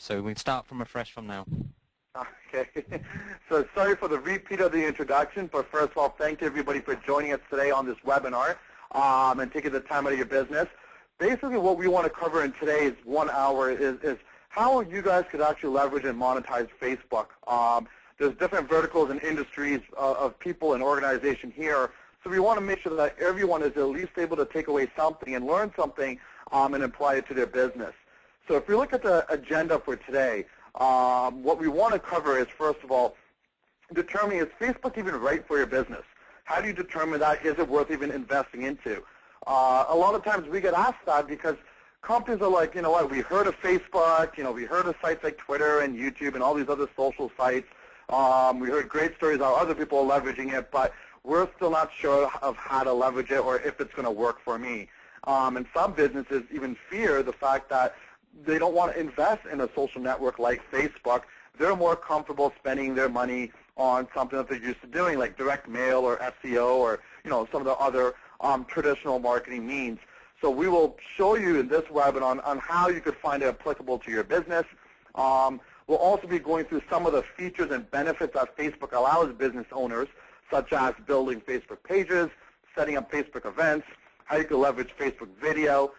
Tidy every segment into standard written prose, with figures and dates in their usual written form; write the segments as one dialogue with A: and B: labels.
A: So we start from afresh from now.
B: Okay. So sorry for the repeat of the introduction, but first of all, thank you everybody for joining us today on this webinar and taking the time out of your business. Basically what we want to cover in today's 1 hour is how you guys could actually leverage and monetize Facebook. There's different verticals and industries of people and organization here, so we want to make sure that everyone is at least able to take away something and learn something and apply it to their business. So if we look at the agenda for today, what we want to cover is, first of all, determining, is Facebook even right for your business? How do you determine that? Is it worth even investing into? A lot of times we get asked that because companies are like, you know what, we heard of Facebook, we heard of sites like Twitter and YouTube and all these other social sites. We heard great stories how other people are leveraging it, but we're still not sure of how to leverage it or if it's going to work for me. And some businesses even fear the fact that they don't want to invest in a social network like Facebook. They're more comfortable spending their money on something that they're used to doing, like direct mail or SEO or some of the other traditional marketing means. So we will show you in this webinar on how you could find it applicable to your business. We'll also be going through some of the features and benefits that Facebook allows business owners, such as building Facebook pages, setting up Facebook events, how you can leverage Facebook video.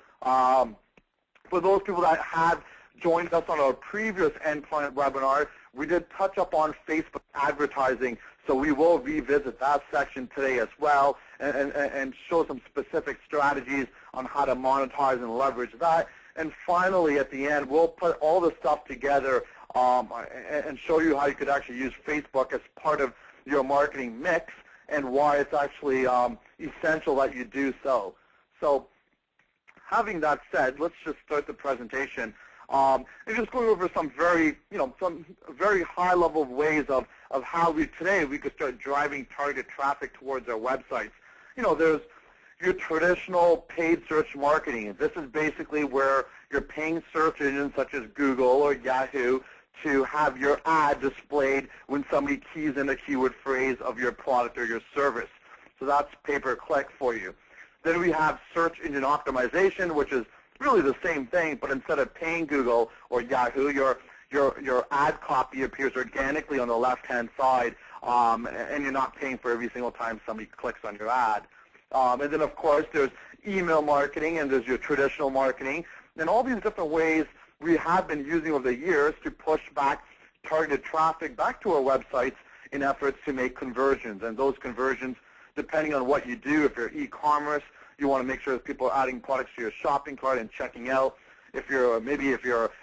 B: For those people that have joined us on our previous endpoint webinar, we did touch up on Facebook advertising, so we will revisit that section today as well and show some specific strategies on how to monetize and leverage that. And finally, at the end, we'll put all the stuff together and show you how you could actually use Facebook as part of your marketing mix and why it's actually essential that you do so. So having that said, let's just start the presentation. And just going over some very, some very high-level ways of how we could start driving targeted traffic towards our websites. There's your traditional paid search marketing. This is basically where you're paying search engines such as Google or Yahoo to have your ad displayed when somebody keys in a keyword phrase of your product or your service. So that's pay-per-click for you. Then we have search engine optimization, which is really the same thing, but instead of paying Google or Yahoo, your ad copy appears organically on the left-hand side, and you're not paying for every single time somebody clicks on your ad. And then, of course, there's email marketing, and there's your traditional marketing, and all these different ways we have been using over the years to push back targeted traffic back to our websites in efforts to make conversions. And those conversions, depending on what you do, if you're e-commerce, you want to make sure that people are adding products to your shopping cart and checking out. If you're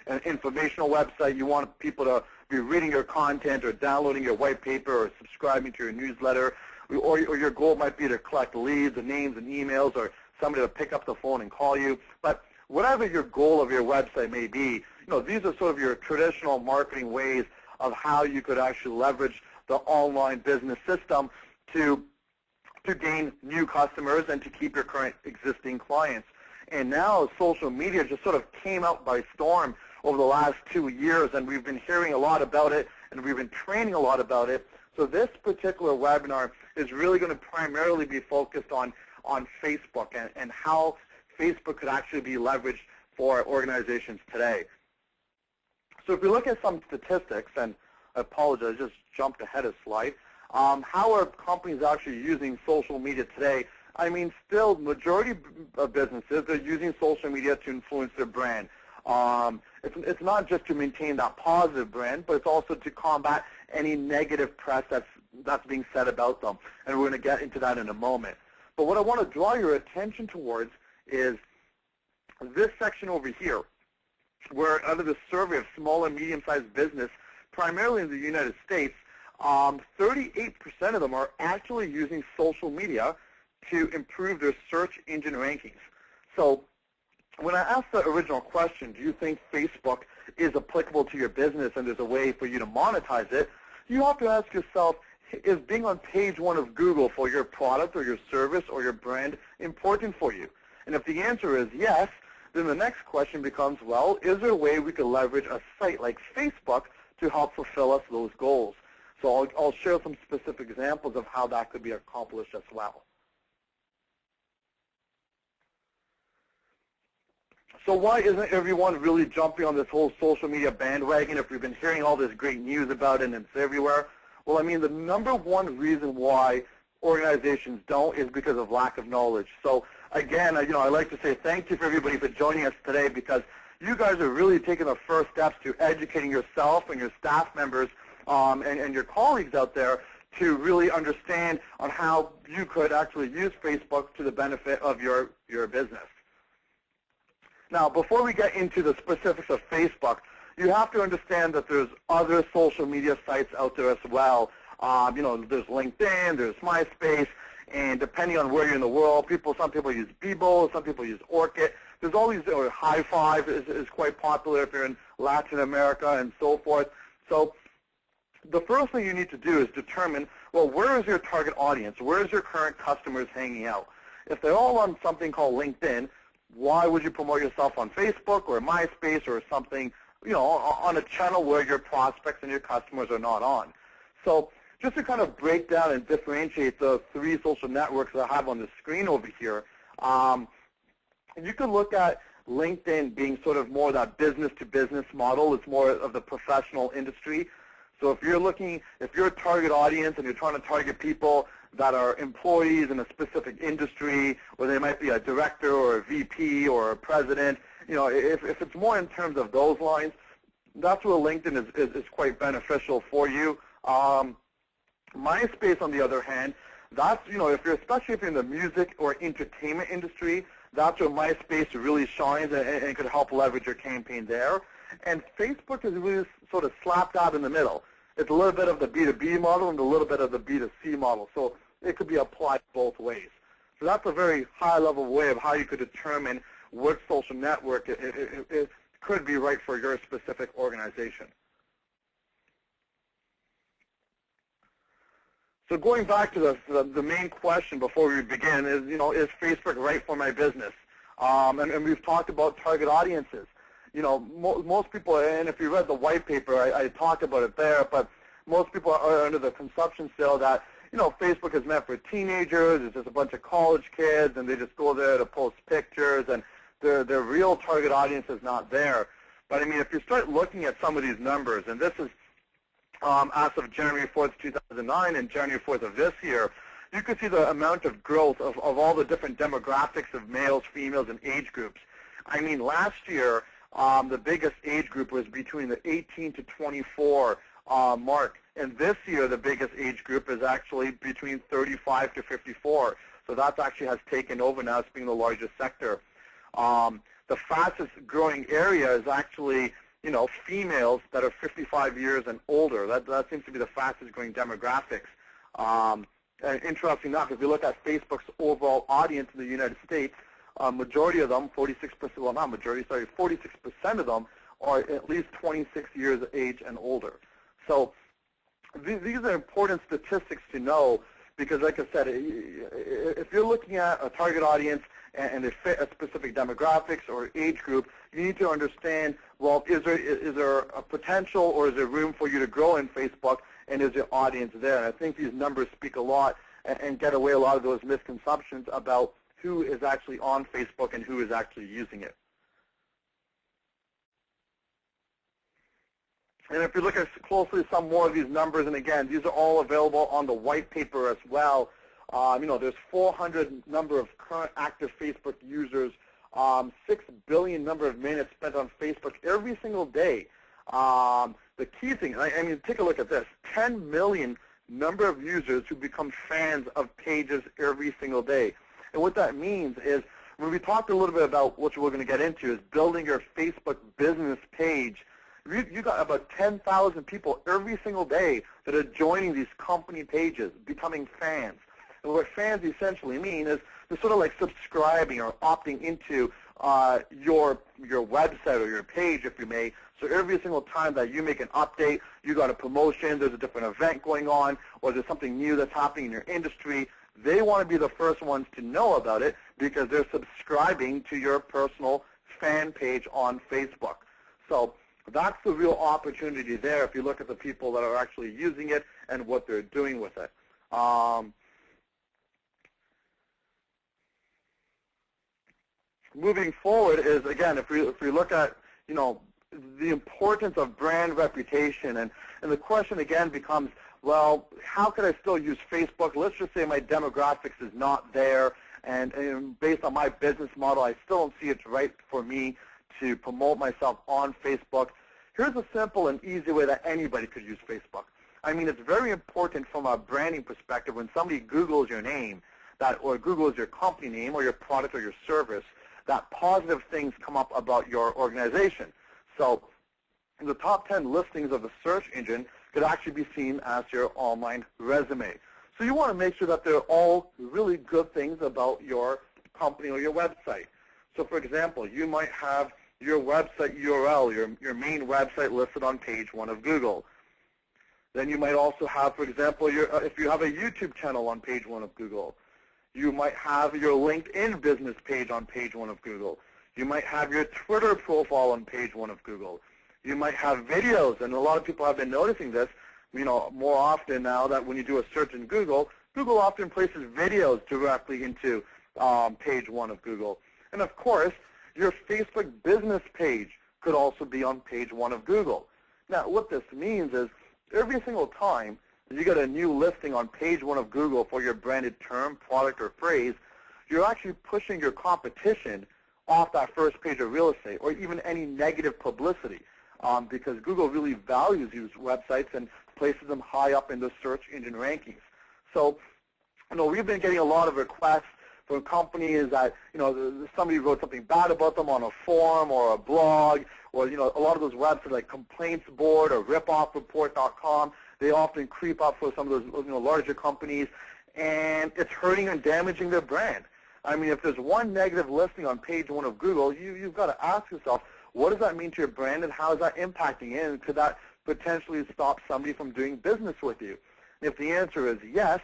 B: an informational website, you want people to be reading your content or downloading your white paper or subscribing to your newsletter, or your goal might be to collect leads and names and emails or somebody to pick up the phone and call you. But whatever your goal of your website may be, these are sort of your traditional marketing ways of how you could actually leverage the online business system to gain new customers and to keep your current existing clients. And now social media just sort of came out by storm over the last 2 years, and we've been hearing a lot about it, and we've been training a lot about it. So this particular webinar is really going to primarily be focused on Facebook and how Facebook could actually be leveraged for organizations today. So if we look at some statistics, and I apologize, I just jumped ahead a slide, how are companies actually using social media today? I mean, still, majority of businesses are using social media to influence their brand. It's not just to maintain that positive brand, but it's also to combat any negative press that's being said about them. And we're going to get into that in a moment. But what I want to draw your attention towards is this section over here, where out of the survey of small and medium-sized business, primarily in the United States, 38% of them are actually using social media to improve their search engine rankings. So when I asked the original question, do you think Facebook is applicable to your business and there's a way for you to monetize it, you have to ask yourself, is being on page 1 of Google for your product or your service or your brand important for you? And if the answer is yes, then the next question becomes, well, is there a way we could leverage a site like Facebook to help fulfill us those goals? So I'll share some specific examples of how that could be accomplished as well. So why isn't everyone really jumping on this whole social media bandwagon if we've been hearing all this great news about it and it's everywhere? Well, I mean, the number one reason why organizations don't is because of lack of knowledge. So again, I'd like to say thank you for everybody for joining us today, because you guys are really taking the first steps to educating yourself and your staff members and your colleagues out there to really understand on how you could actually use Facebook to the benefit of your business. Now, before we get into the specifics of Facebook, you have to understand that there's other social media sites out there as well. There's LinkedIn, there's MySpace, and depending on where you're in the world, some people use Bebo, some people use Orkut. There's all these, High Five is quite popular if you're in Latin America and so forth. So the first thing you need to do is determine, well, where is your target audience? Where is your current customers hanging out? If they're all on something called LinkedIn, why would you promote yourself on Facebook or MySpace or something, on a channel where your prospects and your customers are not on? So just to kind of break down and differentiate the three social networks that I have on the screen over here, you can look at LinkedIn being sort of more that business-to-business model. It's more of the professional industry. So if you're a target audience and you're trying to target people that are employees in a specific industry, or they might be a director or a VP or a president, if it's more in terms of those lines, that's where LinkedIn is quite beneficial for you. MySpace, on the other hand, that's, especially if you're in the music or entertainment industry, that's where MySpace really shines and could help leverage your campaign there. And Facebook is really sort of slapped out in the middle. It's a little bit of the B2B model and a little bit of the B2C model. So it could be applied both ways. So that's a very high-level way of how you could determine which social network it could be right for your specific organization. So going back to the main question before we begin is, is Facebook right for my business? And we've talked about target audiences. Most people, and if you read the white paper, I talked about it there, but most people are under the consumption still that, Facebook is meant for teenagers. It's just a bunch of college kids, and they just go there to post pictures, and their real target audience is not there. But, I mean, if you start looking at some of these numbers, and this is as of January 4th, 2009 and January 4th of this year, you can see the amount of growth of all the different demographics of males, females, and age groups. I mean, last year, the biggest age group was between the 18 to 24 mark. And this year, the biggest age group is actually between 35 to 54. So that actually has taken over now as being the largest sector. The fastest growing area is actually, females that are 55 years and older. That seems to be the fastest growing demographics. And interesting enough, if you look at Facebook's overall audience in the United States, majority of them, 46%, well, not majority, sorry, 46% of them are at least 26 years of age and older. So these are important statistics to know because, like I said, if you're looking at a target audience and they fit a specific demographics or age group, you need to understand, well, is there a potential or is there room for you to grow in Facebook, and is your audience there? And I think these numbers speak a lot and get away a lot of those misconceptions about who is actually on Facebook and who is actually using it. And if you look at closely some more of these numbers, and again, these are all available on the white paper as well. There's 400 number of current active Facebook users, 6 billion number of minutes spent on Facebook every single day. The key thing, I mean, take a look at this, 10 million number of users who become fans of pages every single day. And what that means is, when we talked a little bit about what we're going to get into, is building your Facebook business page. You got about 10,000 people every single day that are joining these company pages, becoming fans. And what fans essentially mean is they're sort of like subscribing or opting into your website or your page, if you may. So every single time that you make an update, you got a promotion, there's a different event going on, or there's something new that's happening in your industry, they want to be the first ones to know about it because they're subscribing to your personal fan page on Facebook. So that's the real opportunity there if you look at the people that are actually using it and what they're doing with it. moving forward is, again, if we look at, the importance of brand reputation, and the question again becomes, well, how could I still use Facebook? Let's just say my demographics is not there, and based on my business model, I still don't see it's right for me to promote myself on Facebook. Here's a simple and easy way that anybody could use Facebook. I mean, it's very important from a branding perspective when somebody Googles your name, or Googles your company name or your product or your service, that positive things come up about your organization. So the top 10 listings of the search engine could actually be seen as your online resume. So you want to make sure that they're all really good things about your company or your website. So for example, you might have your website URL, your main website listed on page 1 of Google. Then you might also have, for example, if you have a YouTube channel on page 1 of Google. You might have your LinkedIn business page on page 1 of Google. You might have your Twitter profile on page 1 of Google. You might have videos, and a lot of people have been noticing this, more often now that when you do a search in Google, Google often places videos directly into page 1 of Google. And of course, your Facebook business page could also be on page 1 of Google. Now, what this means is every single time you get a new listing on page 1 of Google for your branded term, product, or phrase, you're actually pushing your competition off that first page of real estate, or even any negative publicity, because Google really values these websites and places them high up in the search engine rankings. So, we've been getting a lot of requests from companies that, somebody wrote something bad about them on a forum or a blog, or, a lot of those websites like Complaints Board or ripoffreport.com, they often creep up for some of those, larger companies, and it's hurting and damaging their brand. I mean, if there's one negative listing on page 1 of Google, you've got to ask yourself, what does that mean to your brand, and how is that impacting it, and could that potentially stop somebody from doing business with you? And if the answer is yes,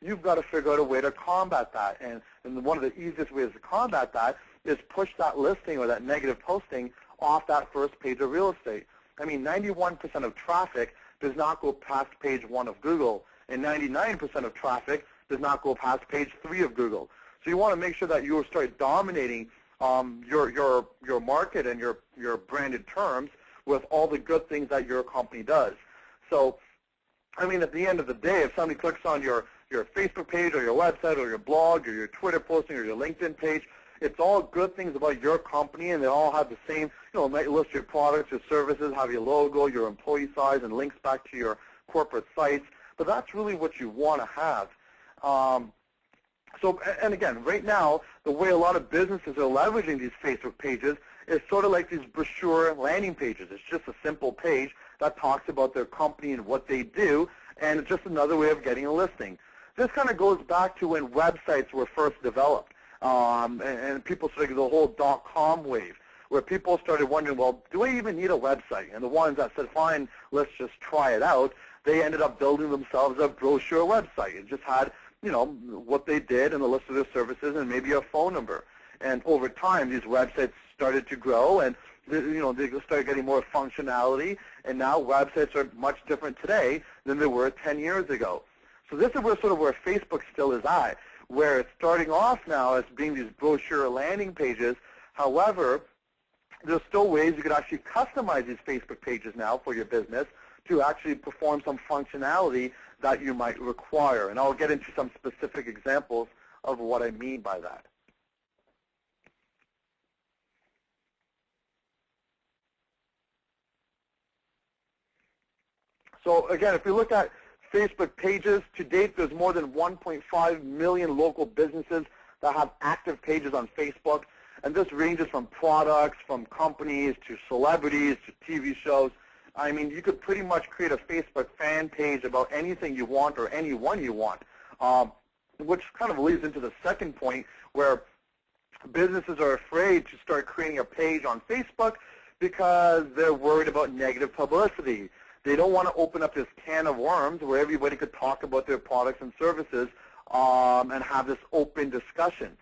B: you've got to figure out a way to combat that. And one of the easiest ways to combat that is push that listing or that negative posting off that first page of real estate. I mean, 91% of traffic does not go past page 1 of Google, and 99% of traffic does not go past page 3 of Google. So you want to make sure that you start dominating your market and your branded terms with all the good things that your company does. So, I mean, at the end of the day, if somebody clicks on your Facebook page or your website or your blog or your Twitter posting or your LinkedIn page, it's all good things about your company, and they all have the same, might list your products, your services, have your logo, your employee size, and links back to your corporate sites. But that's really what you want to have. And again, right now, the way a lot of businesses are leveraging these Facebook pages is sort of like these brochure landing pages. It's just a simple page that talks about their company and what they do, and it's just another way of getting a listing. This kind of goes back to when websites were first developed. And people started the whole .com wave, where people started wondering, well, do I even need a website? And the ones that said, fine, let's just try it out, they ended up building themselves a brochure website. It just had, what they did and the list of their services and maybe a phone number. And over time, these websites started to grow, and they started getting more functionality, and now websites are much different today than they were 10 years ago. So this is where Facebook still is at, where it's starting off now as being these brochure landing pages. However, there's still ways you could actually customize these Facebook pages now for your business to actually perform some functionality that you might require. And I'll get into some specific examples of what I mean by that. So again, if you look at Facebook pages, to date there's more than 1.5 million local businesses that have active pages on Facebook. And this ranges from products, from companies, to celebrities, to TV shows. I mean, you could pretty much create a Facebook fan page about anything you want or anyone you want, which kind of leads into the second point, where businesses are afraid to start creating a page on Facebook because they're worried about negative publicity. They don't want to open up this can of worms where everybody could talk about their products and services and have this open discussion.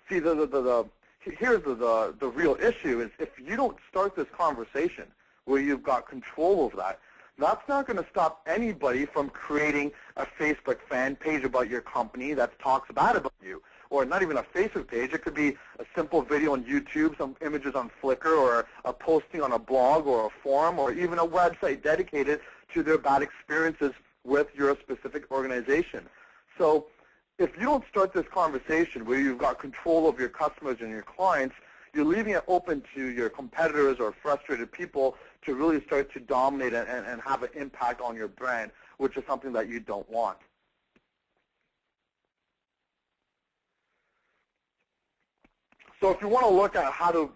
B: See, here's the real issue is if you don't start this conversation where you've got control of that, that's not going to stop anybody from creating a Facebook fan page about your company that talks bad about you, or not even a Facebook page. It could be a simple video on YouTube, some images on Flickr, or a posting on a blog or a forum, or even a website dedicated to their bad experiences with your specific organization. So if you don't start this conversation where you've got control of your customers and your clients, you're leaving it open to your competitors or frustrated people to really start to dominate and have an impact on your brand, which is something that you don't want. So if you want to look at how to,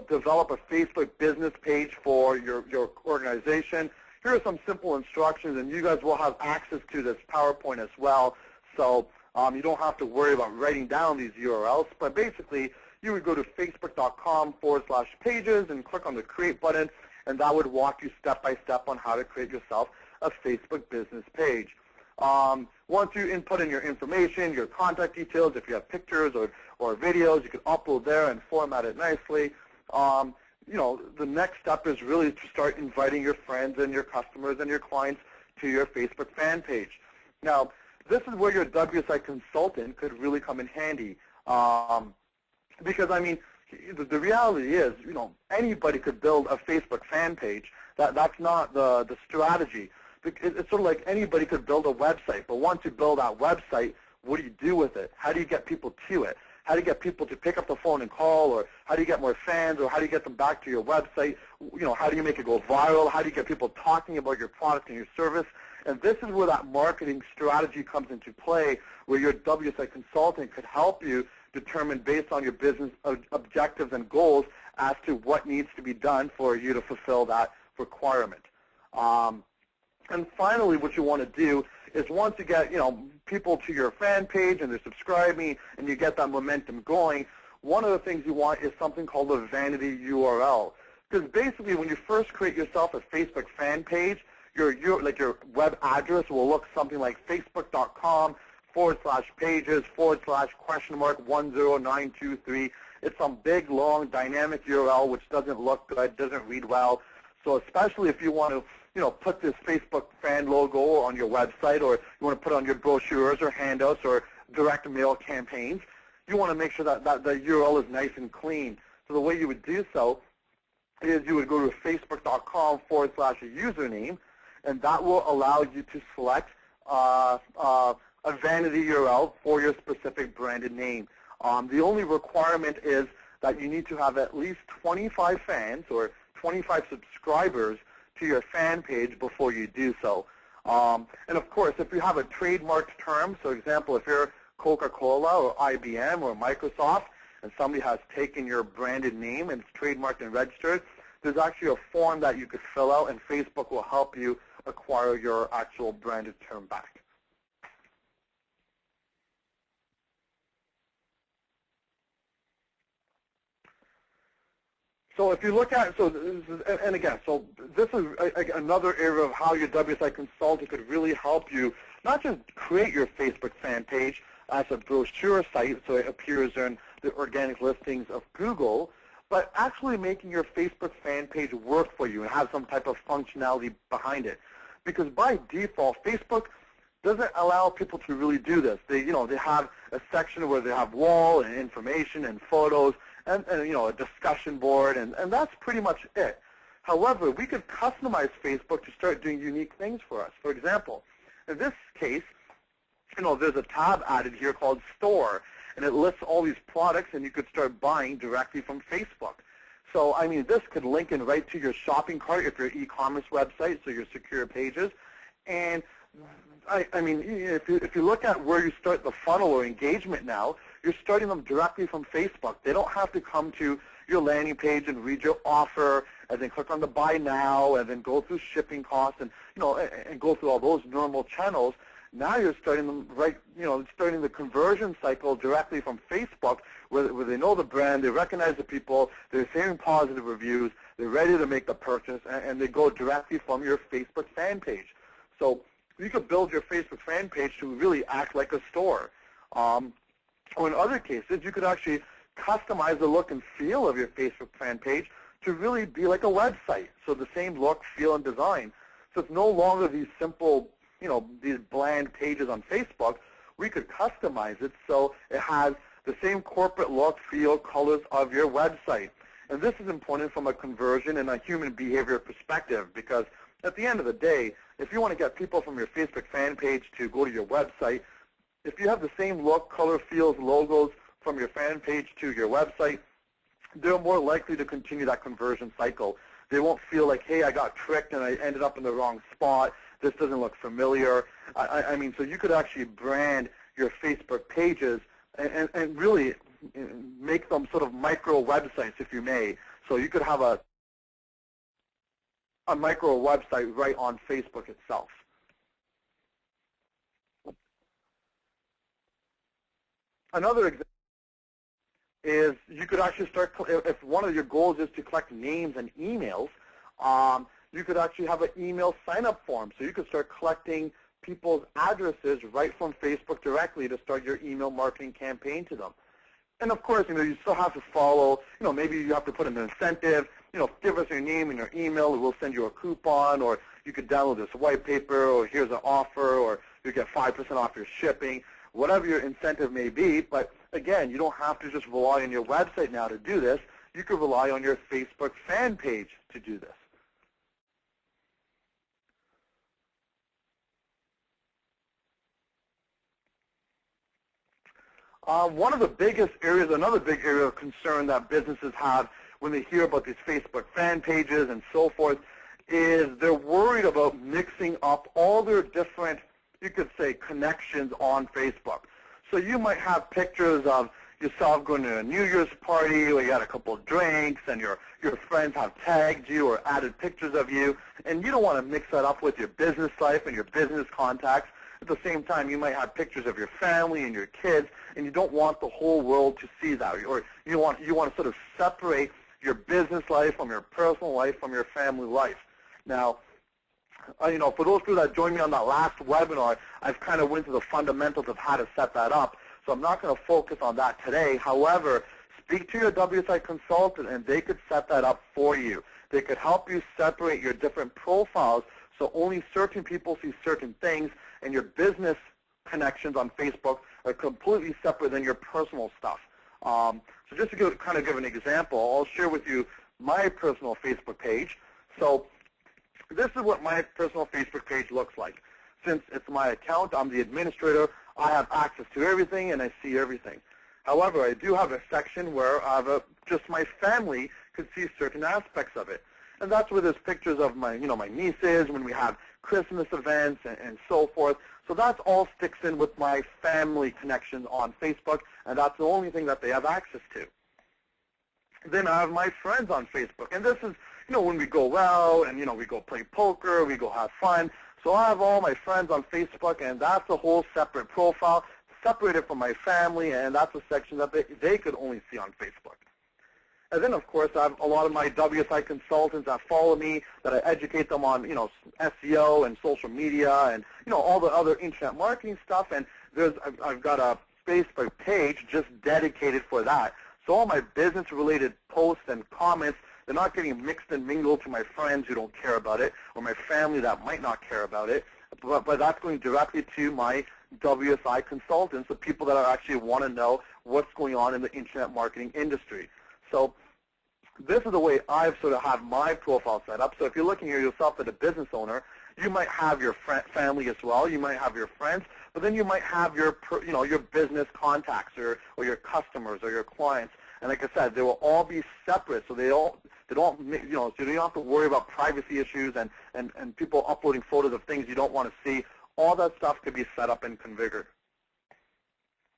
B: develop a Facebook business page for your organization, here are some simple instructions, and you guys will have access to this PowerPoint as well. So you don't have to worry about writing down these URLs, but basically you would go to facebook.com/pages and click on the Create button, and that would walk you step by step on how to create yourself a Facebook business page. Once you input in your information, your contact details, if you have pictures or videos, you can upload there and format it nicely. The next step is really to start inviting your friends and your customers and your clients to your Facebook fan page. Now, this is where your WSI consultant could really come in handy. Because, I mean, the reality is, anybody could build a Facebook fan page. That's not the strategy. It's sort of like anybody could build a website, but once you build that website, what do you do with it? How do you get people to it? How do you get people to pick up the phone and call, or how do you get more fans, or how do you get them back to your website? How do you make it go viral? How do you get people talking about your product and your service? And this is where that marketing strategy comes into play, where your WSI consultant could help you determine, based on your business objectives and goals, as to what needs to be done for you to fulfill that requirement. And finally, what you want to do is, once you get people to your fan page and they're subscribing and you get that momentum going, one of the things you want is something called a vanity URL. Because basically, when you first create yourself a Facebook fan page, your web address will look something like facebook.com/pages/?10923. It's some big, long, dynamic URL which doesn't look good, doesn't read well. So especially if you want to put this Facebook fan logo on your website, or you want to put it on your brochures or handouts or direct mail campaigns, you want to make sure that the URL is nice and clean. So the way you would do so is you would go to facebook.com/username, and that will allow you to select a vanity URL for your specific branded name. The only requirement is that you need to have at least 25 fans or 25 subscribers to your fan page before you do so. And of course, if you have a trademarked term, so example, if you're Coca-Cola or IBM or Microsoft, and somebody has taken your branded name and it's trademarked and registered, there's actually a form that you could fill out, and Facebook will help you acquire your actual branded term back. So if you look at, so this is another area of how your WSI consultant could really help you, not just create your Facebook fan page as a brochure site so it appears in the organic listings of Google, but actually making your Facebook fan page work for you and have some type of functionality behind it. Because by default, Facebook doesn't allow people to really do this. They have a section where they have wall and information and photos, and a discussion board, and that's pretty much it. However, we could customize Facebook to start doing unique things for us. For example, in this case, there's a tab added here called Store, and it lists all these products, and you could start buying directly from Facebook. So, I mean, this could link in right to your shopping cart if you're an e-commerce website, so your secure pages. And I mean, if you look at where you start the funnel or engagement now, you're starting them directly from Facebook. They don't have to come to your landing page and read your offer and then click on the buy now and then go through shipping costs and and go through all those normal channels. Now you're starting them starting the conversion cycle directly from Facebook, where they know the brand, they recognize the people, they're hearing positive reviews, they're ready to make the purchase, and they go directly from your Facebook fan page. So you could build your Facebook fan page to really act like a store. Or in other cases, you could actually customize the look and feel of your Facebook fan page to really be like a website. So the same look, feel, and design. So it's no longer these simple, these bland pages on Facebook. We could customize it so it has the same corporate look, feel, colors of your website. And this is important from a conversion and a human behavior perspective, because at the end of the day, if you want to get people from your Facebook fan page to go to your website, if you have the same look, color, feels, logos from your fan page to your website, they're more likely to continue that conversion cycle. They won't feel like, hey, I got tricked and I ended up in the wrong spot. This doesn't look familiar. I mean, so you could actually brand your Facebook pages and really make them sort of micro websites, if you may. So you could have a micro website right on Facebook itself. Another example is you could actually start, if one of your goals is to collect names and emails, you could actually have an email sign-up form. So you could start collecting people's addresses right from Facebook directly to start your email marketing campaign to them. And of course, you still have to follow, maybe you have to put an incentive, give us your name and your email, and we'll send you a coupon, or you could download this white paper, or here's an offer, or you get 5% off your shipping, whatever your incentive may be. But again, you don't have to just rely on your website now to do this. You could rely on your Facebook fan page to do this. One of the biggest areas, another big area of concern that businesses have when they hear about these Facebook fan pages and so forth, is they're worried about mixing up all their different, you could say, connections on Facebook. So you might have pictures of yourself going to a New Year's party where you had a couple of drinks and your friends have tagged you or added pictures of you, and you don't want to mix that up with your business life and your business contacts. At the same time, you might have pictures of your family and your kids, and you don't want the whole world to see that. Or you want to sort of separate your business life from your personal life from your family life. Now, for those people that joined me on that last webinar, I've kind of went through the fundamentals of how to set that up. So I'm not going to focus on that today. However, speak to your WSI consultant, and they could set that up for you. They could help you separate your different profiles so only certain people see certain things, and your business connections on Facebook are completely separate than your personal stuff. So just to kind of give an example, I'll share with you my personal Facebook page. So this is what my personal Facebook page looks like. Since it's my account, I'm the administrator, I have access to everything and I see everything. However, I do have a section where just my family could see certain aspects of it. And that's where there's pictures of my, my nieces, when we have Christmas events and so forth. So that all sticks in with my family connections on Facebook, and that's the only thing that they have access to. Then I have my friends on Facebook, and this is, when we go out and, we go play poker, we go have fun. So I have all my friends on Facebook, and that's a whole separate profile, separated from my family, and that's a section that they could only see on Facebook. And then, of course, I have a lot of my WSI consultants that follow me, that I educate them on, SEO and social media and, all the other internet marketing stuff. And I've got a Facebook page just dedicated for that. So all my business-related posts and comments, they're not getting mixed and mingled to my friends who don't care about it or my family that might not care about it. But that's going directly to my WSI consultants, the people that actually want to know what's going on in the internet marketing industry. So this is the way I've sort of have my profile set up. So if you're looking at yourself as a business owner, you might have your family as well. You might have your friends, but then you might have your, your business contacts or your customers or your clients. And like I said, they will all be separate, so they don't, so you don't have to worry about privacy issues and people uploading photos of things you don't want to see. All that stuff could be set up and configured.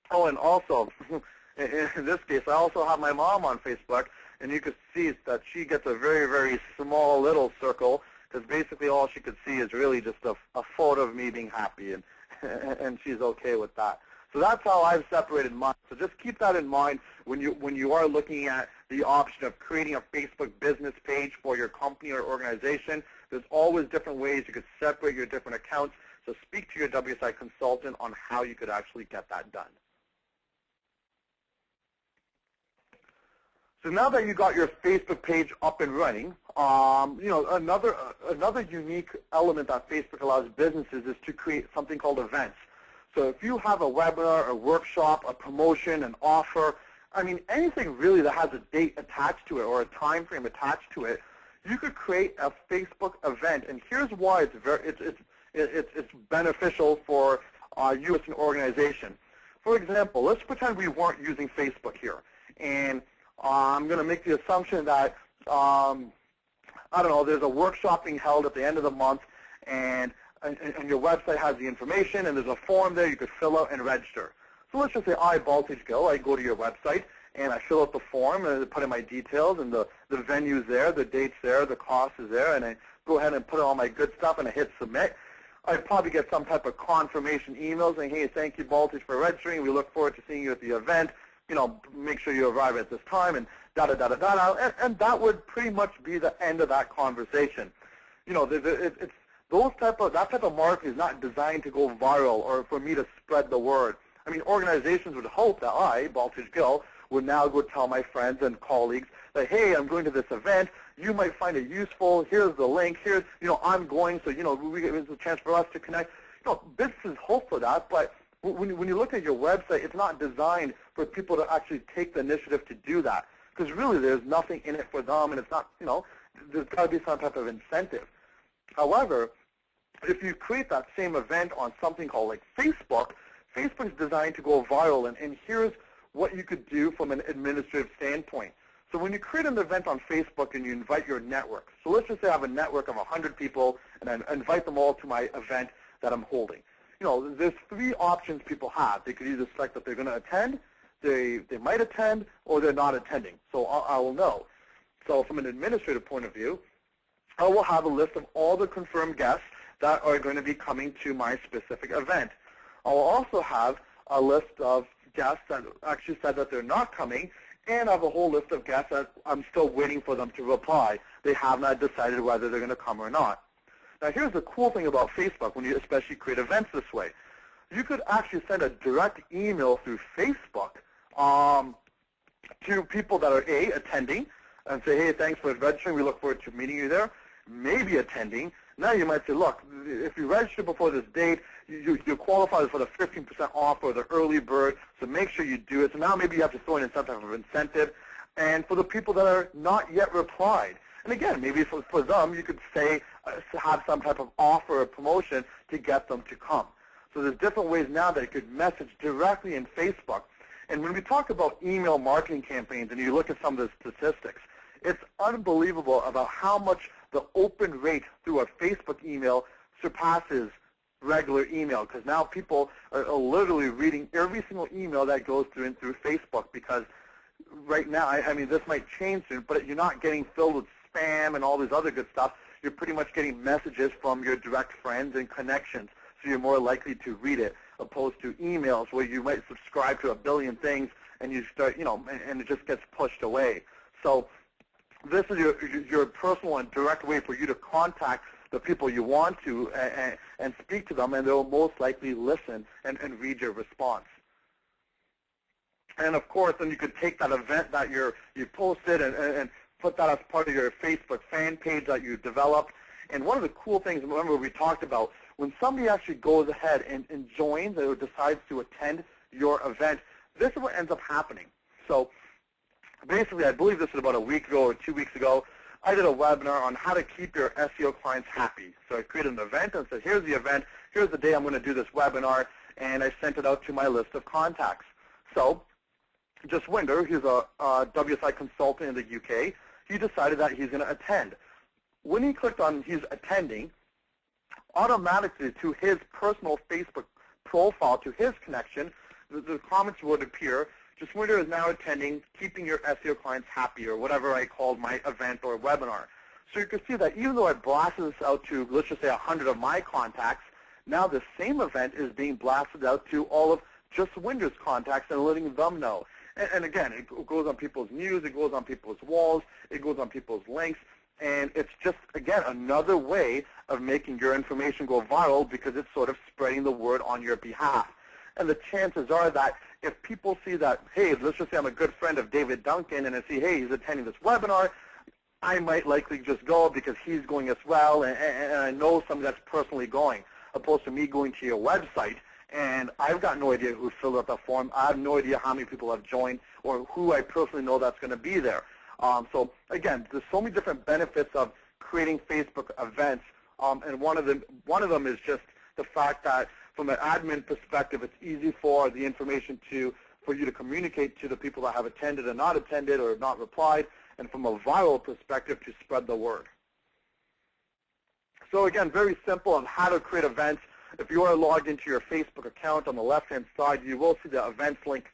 B: Oh, and also, in this case, I also have my mom on Facebook, and you can see that she gets a very, very small little circle, because basically all she could see is really just a photo of me being happy, and she's okay with that. So that's how I've separated mine. So just keep that in mind when you are looking at the option of creating a Facebook business page for your company or organization. There's always different ways you could separate your different accounts. So speak to your WSI consultant on how you could actually get that done. So now that you got your Facebook page up and running, another unique element that Facebook allows businesses is to create something called events. So if you have a webinar, a workshop, a promotion, an offer, I mean, anything really that has a date attached to it or a time frame attached to it, you could create a Facebook event. And here's why it's beneficial for you as an organization. For example, let's pretend we weren't using Facebook here. And I'm going to make the assumption that, I don't know, there's a workshop being held at the end of the month, and your website has the information, and there's a form there you could fill out and register. So let's just say I, Baltage Gill, I go to your website, and I fill out the form, and I put in my details, and the venue's there, the date's there, the cost is there, and I go ahead and put in all my good stuff, and I hit submit. I probably get some type of confirmation email saying, hey, thank you, Baltage, for registering. We look forward to seeing you at the event. You know, make sure you arrive at this time, and da-da-da-da-da. And that would pretty much be the end of that conversation. You know, that type of marketing is not designed to go viral or for me to spread the word. I mean, organizations would hope that I, Baltage Gill, would now go tell my friends and colleagues that, hey, I'm going to this event. You might find it useful. Here's the link. Here's, you know, I'm going, so, you know, it's a chance for us to connect. You know, businesses hope for that, but when you look at your website, it's not designed for people to actually take the initiative to do that, because really there's nothing in it for them, and it's not, you know, there's got to be some type of incentive. However, if you create that same event on something called like Facebook, Facebook is designed to go viral, and here's what you could do from an administrative standpoint. So when you create an event on Facebook and you invite your network, so let's just say I have a network of 100 people, and I invite them all to my event that I'm holding. You know, there's three options people have. They could either select that they're going to attend, they might attend, or they're not attending. So I will know. So from an administrative point of view, I will have a list of all the confirmed guests that are going to be coming to my specific event. I will also have a list of guests that actually said that they're not coming, and I have a whole list of guests that I'm still waiting for them to reply. They have not decided whether they're going to come or not. Now, here's the cool thing about Facebook when you especially create events this way. You could actually send a direct email through Facebook to people that are, A, attending, and say, hey, thanks for registering. We look forward to meeting you there. Maybe attending. Now you might say, look, if you register before this date, you qualify for the 15% off or the early bird, so make sure you do it. So now maybe you have to throw in some type of incentive. And for the people that are not yet replied, and again, maybe for them, you could say, have some type of offer or promotion to get them to come. So there's different ways now that you could message directly in Facebook. And when we talk about email marketing campaigns and you look at some of the statistics, it's unbelievable about how much the open rate through a Facebook email surpasses regular email, because now people are literally reading every single email that goes through Facebook, because right now, I mean, this might change soon, but you're not getting filled with spam and all this other good stuff. You're pretty much getting messages from your direct friends and connections, so you're more likely to read it, opposed to emails where you might subscribe to a billion things and you start, you know, and it just gets pushed away. So this is your personal and direct way for you to contact the people you want to and speak to them, and they'll most likely listen and read your response. And of course, then you could take that event that you posted and put that as part of your Facebook fan page that you developed. And one of the cool things, remember we talked about, when somebody actually goes ahead and joins or decides to attend your event, this is what ends up happening. So basically, I believe this was about a week ago or 2 weeks ago, I did a webinar on how to keep your SEO clients happy. So I created an event and said, here's the event, here's the day I'm going to do this webinar, and I sent it out to my list of contacts. So Just Winder, he's a WSI consultant in the UK, he decided that he's going to attend. When he clicked on he's attending, automatically to his personal Facebook profile, to his connection, the comments would appear, Just Winder is now attending, keeping your SEO clients happy, or whatever I called my event or webinar. So you can see that even though I blasted this out to, let's just say, 100 of my contacts, now the same event is being blasted out to all of Just Winder's contacts and letting them know. And again, it goes on people's news, it goes on people's walls, it goes on people's links, and it's just, again, another way of making your information go viral because it's sort of spreading the word on your behalf. And the chances are that if people see that, hey, let's just say I'm a good friend of David Duncan, and I see, hey, he's attending this webinar, I might likely just go because he's going as well, and I know somebody that's personally going, opposed to me going to your website and I've got no idea who filled out that form. I have no idea how many people have joined or who I personally know that's going to be there. So again, there's so many different benefits of creating Facebook events, and one of them is just the fact that from an admin perspective, it's easy for the information for you to communicate to the people that have attended and not attended or not replied, and from a viral perspective to spread the word. So again, very simple on how to create events. If you are logged into your Facebook account, on the left-hand side, you will see the events link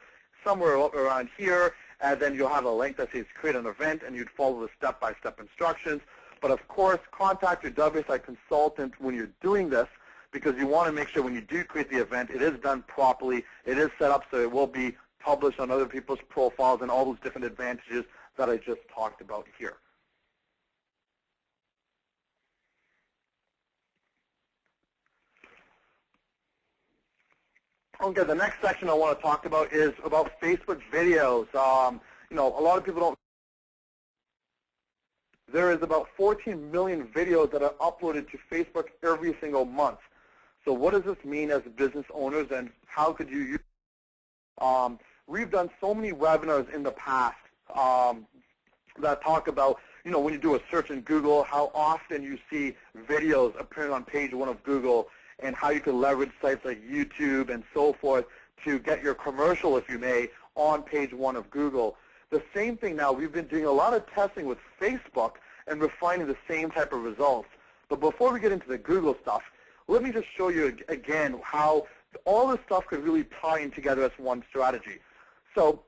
B: somewhere around here, and then you'll have a link that says create an event, and you'd follow the step-by-step instructions. But of course, contact your WSI consultant when you're doing this, because you want to make sure when you do create the event, it is done properly, it is set up so it will be published on other people's profiles and all those different advantages that I just talked about here. Okay, the next section I want to talk about is about Facebook videos. You know, a lot of people don't. There is about 14 million videos that are uploaded to Facebook every single month. So what does this mean as business owners, and how could you use it? We've done so many webinars in the past that talk about, you know, when you do a search in Google, how often you see videos appearing on page 1 of Google, and how you can leverage sites like YouTube and so forth to get your commercial, if you may, on page 1 of Google. The same thing now, we've been doing a lot of testing with Facebook, and we're finding the same type of results. But before we get into the Google stuff, let me just show you again how all this stuff could really tie in together as one strategy. So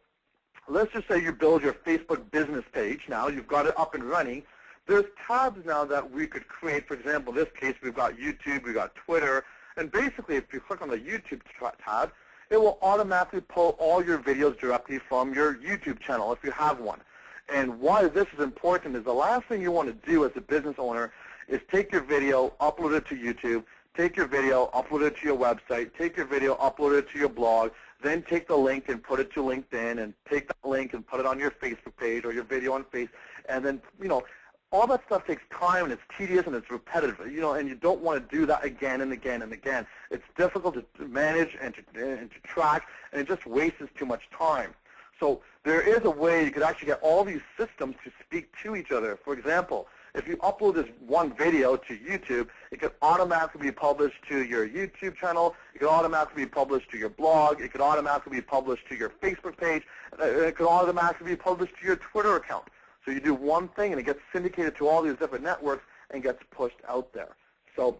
B: let's just say you build your Facebook business page now. You've got it up and running. There's tabs now that we could create. For example, in this case, we've got YouTube, we've got Twitter, and basically if you click on the YouTube tab, it will automatically pull all your videos directly from your YouTube channel if you have one. And why this is important is the last thing you want to do as a business owner is take your video, upload it to YouTube, take your video, upload it to your website, take your video, upload it to your blog, then take the link and put it to LinkedIn, and take that link and put it on your Facebook page or your video on Facebook, and then, you know, all that stuff takes time, and it's tedious, and it's repetitive, you know, and you don't want to do that again and again and again. It's difficult to manage and to track, and it just wastes too much time. So there is a way you could actually get all these systems to speak to each other. For example, if you upload this one video to YouTube, it could automatically be published to your YouTube channel, it could automatically be published to your blog, it could automatically be published to your Facebook page, it could automatically be published to your Twitter account. So you do one thing, and it gets syndicated to all these different networks and gets pushed out there. So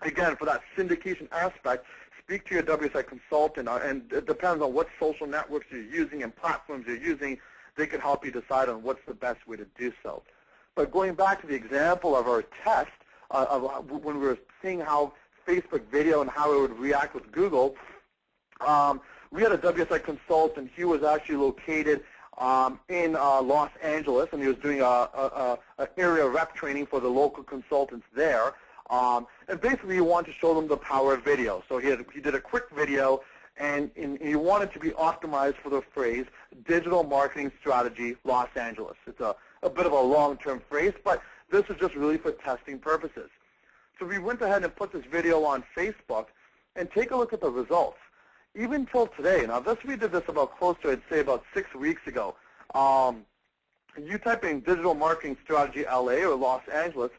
B: again, for that syndication aspect, speak to your WSI consultant, and it depends on what social networks you're using and platforms you're using. They can help you decide on what's the best way to do so. But going back to the example of our test, when we were seeing how Facebook video and how it would react with Google, we had a WSI consultant. He was actually located in Los Angeles, and he was doing an area rep training for the local consultants there. And basically, he wanted to show them the power of video. So he did a quick video, and he wanted to be optimized for the phrase digital marketing strategy Los Angeles. It's a bit of a long-term phrase, but this is just really for testing purposes. So we went ahead and put this video on Facebook, and take a look at the results. Even till today, now we did this about close to, I'd say, about 6 weeks ago. You type in digital marketing strategy LA or Los Angeles,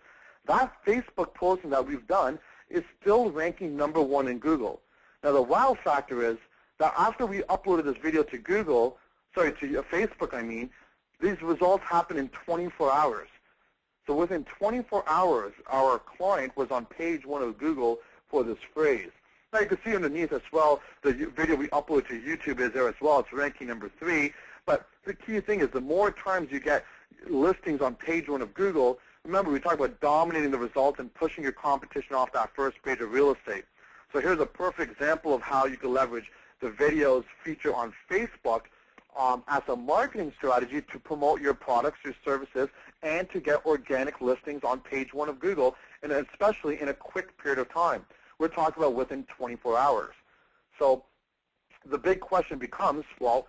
B: that Facebook posting that we've done is still ranking #1 in Google. Now the wow factor is that after we uploaded this video to Facebook, I mean, these results happened in 24 hours. So within 24 hours, our client was on page 1 of Google for this phrase. Now you can see underneath as well, the video we upload to YouTube is there as well. It's ranking #3. But the key thing is the more times you get listings on page 1 of Google, remember we talked about dominating the results and pushing your competition off that first page of real estate. So here's a perfect example of how you can leverage the videos feature on Facebook as a marketing strategy to promote your products, your services, and to get organic listings on page 1 of Google, and especially in a quick period of time. We're talking about within 24 hours. So the big question becomes, well,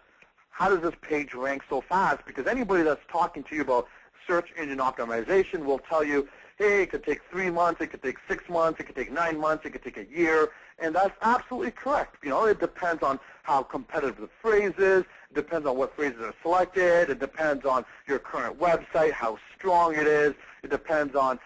B: how does this page rank so fast? Because anybody that's talking to you about search engine optimization will tell you, hey, it could take 3 months, it could take 6 months, it could take 9 months, it could take a year, and that's absolutely correct. It depends on how competitive the phrase is, it depends on what phrases are selected, it depends on your current website, how strong it is, it depends on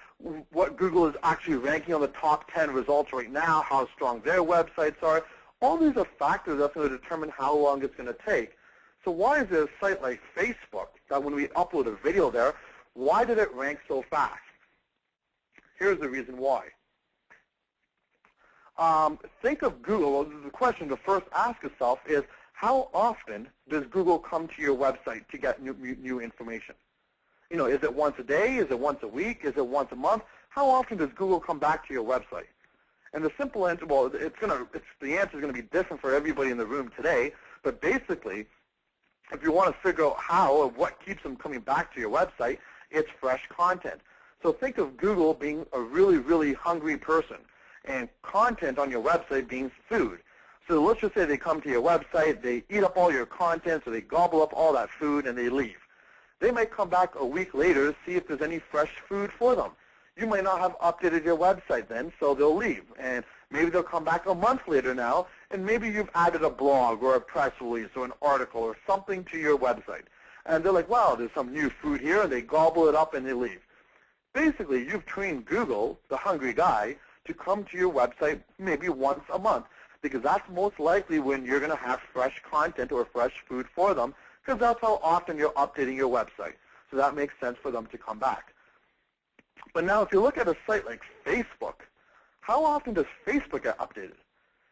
B: what Google is actually ranking on the top 10 results right now, how strong their websites are. All these are factors that's going to determine how long it's going to take. So why is there a site like Facebook that when we upload a video there, why did it rank so fast? Here's the reason why. Think of Google. The question to first ask yourself is, how often does Google come to your website to get new information? Is it once a day? Is it once a week? Is it once a month? How often does Google come back to your website? And the simple answer, well, the answer is going to be different for everybody in the room today, but basically, if you want to figure out how or what keeps them coming back to your website, it's fresh content. So think of Google being a really, really hungry person and content on your website being food. So let's just say they come to your website, they eat up all your content, so they gobble up all that food and they leave. They might come back a week later to see if there's any fresh food for them. You might not have updated your website then, so they'll leave. And maybe they'll come back a month later now, and maybe you've added a blog or a press release or an article or something to your website. And they're like, wow, there's some new food here, and they gobble it up and they leave. Basically, you've trained Google, the hungry guy, to come to your website maybe once a month, because that's most likely when you're going to have fresh content or fresh food for them, because that's how often you're updating your website. So that makes sense for them to come back. But now if you look at a site like Facebook, how often does Facebook get updated?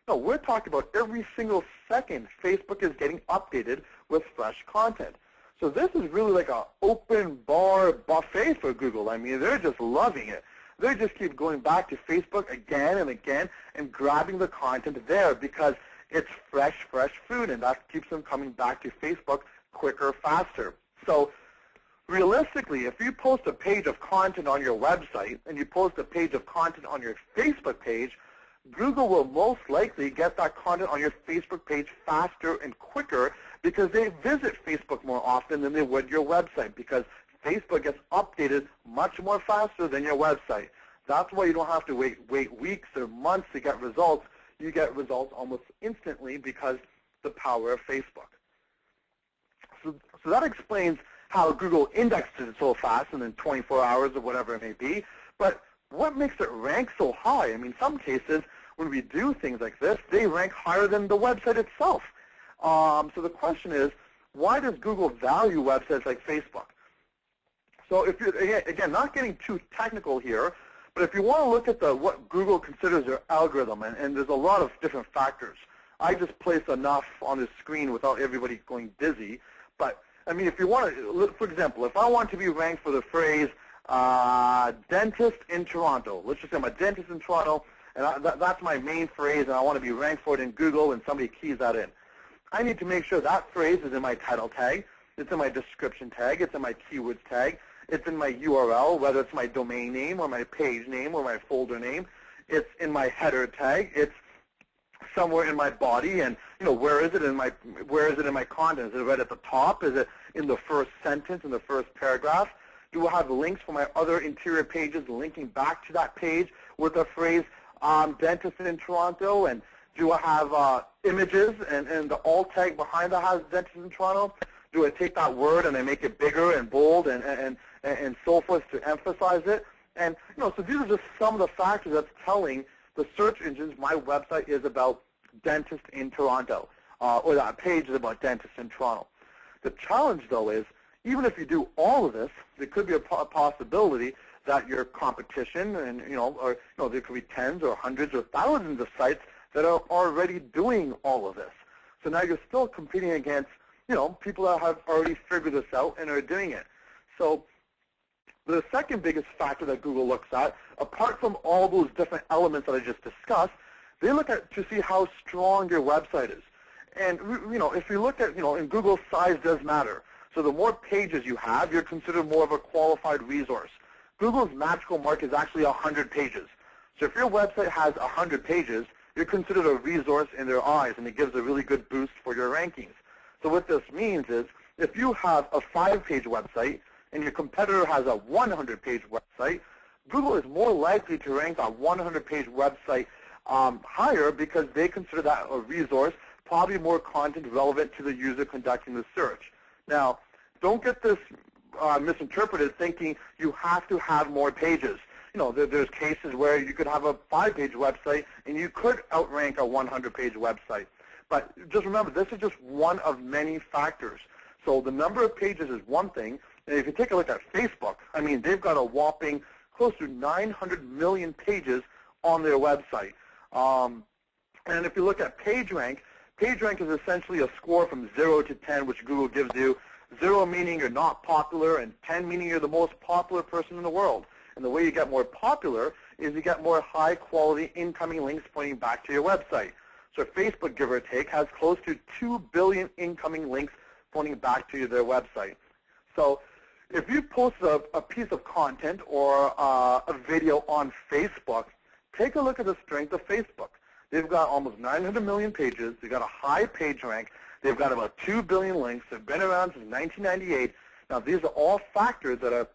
B: No, we're talking about every single second Facebook is getting updated with fresh content. So this is really like an open bar buffet for Google. I mean, they're just loving it. They just keep going back to Facebook again and again and grabbing the content there because it's fresh food, and that keeps them coming back to Facebook quicker, faster. So realistically, if you post a page of content on your website and you post a page of content on your Facebook page, Google will most likely get that content on your Facebook page faster and quicker because they visit Facebook more often than they would your website, because Facebook gets updated much more faster than your website. That's why you don't have to wait weeks or months to get results. You get results almost instantly because the power of Facebook. So that explains how Google indexes it so fast and in 24 hours or whatever it may be. But what makes it rank so high? I mean, some cases when we do things like this, they rank higher than the website itself. So the question is, why does Google value websites like Facebook? So if you're, again, not getting too technical here, but if you want to look at what Google considers their algorithm, and there's a lot of different factors. I just placed enough on the screen without everybody going dizzy. But, I mean, if you want to, for example, if I want to be ranked for the phrase dentist in Toronto, let's just say I'm a dentist in Toronto, and that's my main phrase, and I want to be ranked for it in Google, and somebody keys that in. I need to make sure that phrase is in my title tag, it's in my description tag, it's in my keywords tag, it's in my URL, whether it's my domain name or my page name or my folder name. It's in my header tag. It's somewhere in my body, and where is it in my content? Is it right at the top? Is it in the first sentence, in the first paragraph? Do I have links for my other interior pages linking back to that page with the phrase dentist in Toronto? And do I have images and the alt tag behind that has dentist in Toronto? Do I take that word and I make it bigger and bold and so forth to emphasize it? And so these are just some of the factors that's telling the search engines my website is about dentist in Toronto, or that page is about dentist in Toronto. The challenge, though, is even if you do all of this, there could be a possibility that your competition, and there could be tens or hundreds or thousands of sites that are already doing all of this. So now you're still competing against people that have already figured this out and are doing it. So the second biggest factor that Google looks at, apart from all those different elements that I just discussed, they look at to see how strong your website is. And if you look at, in Google, size does matter. So the more pages you have, you're considered more of a qualified resource. Google's magical mark is actually 100 pages. So if your website has 100 pages, you're considered a resource in their eyes, and it gives a really good boost for your rankings. So what this means is, if you have a 5-page website and your competitor has a 100-page website, Google is more likely to rank a 100-page website higher because they consider that a resource, probably more content relevant to the user conducting the search. Now, don't get this misinterpreted thinking you have to have more pages. There's cases where you could have a 5-page website and you could outrank a 100-page website. But just remember, this is just one of many factors. So the number of pages is one thing. And if you take a look at Facebook, I mean, they've got a whopping close to 900 million pages on their website. And if you look at PageRank, PageRank is essentially a score from 0 to 10, which Google gives you. 0 meaning you're not popular, and 10 meaning you're the most popular person in the world. And the way you get more popular is you get more high-quality incoming links pointing back to your website. So Facebook, give or take, has close to 2 billion incoming links pointing back to their website. So if you post a piece of content or a video on Facebook, take a look at the strength of Facebook. They've got almost 900 million pages. They've got a high page rank. They've got about 2 billion links. They've been around since 1998. Now, these are all factors that are,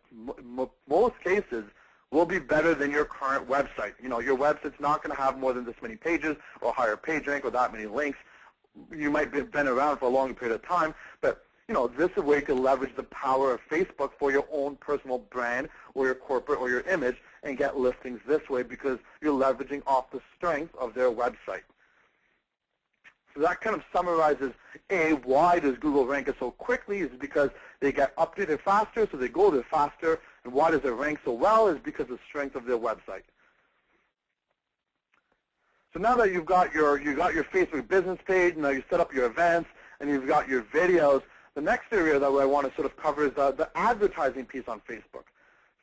B: most cases, will be better than your current website. Your website's not going to have more than this many pages or higher page rank or that many links. You might have been around for a longer period of time, but this is a way to leverage the power of Facebook for your own personal brand or your corporate or your image and get listings this way because you're leveraging off the strength of their website. So that kind of summarizes, why does Google rank it so quickly? Is because they get updated faster, so they go there faster. And why does it rank so well? Is because of the strength of their website. So now that you've got your Facebook business page, now you set up your events, and you've got your videos, the next area that I want to sort of cover is the advertising piece on Facebook.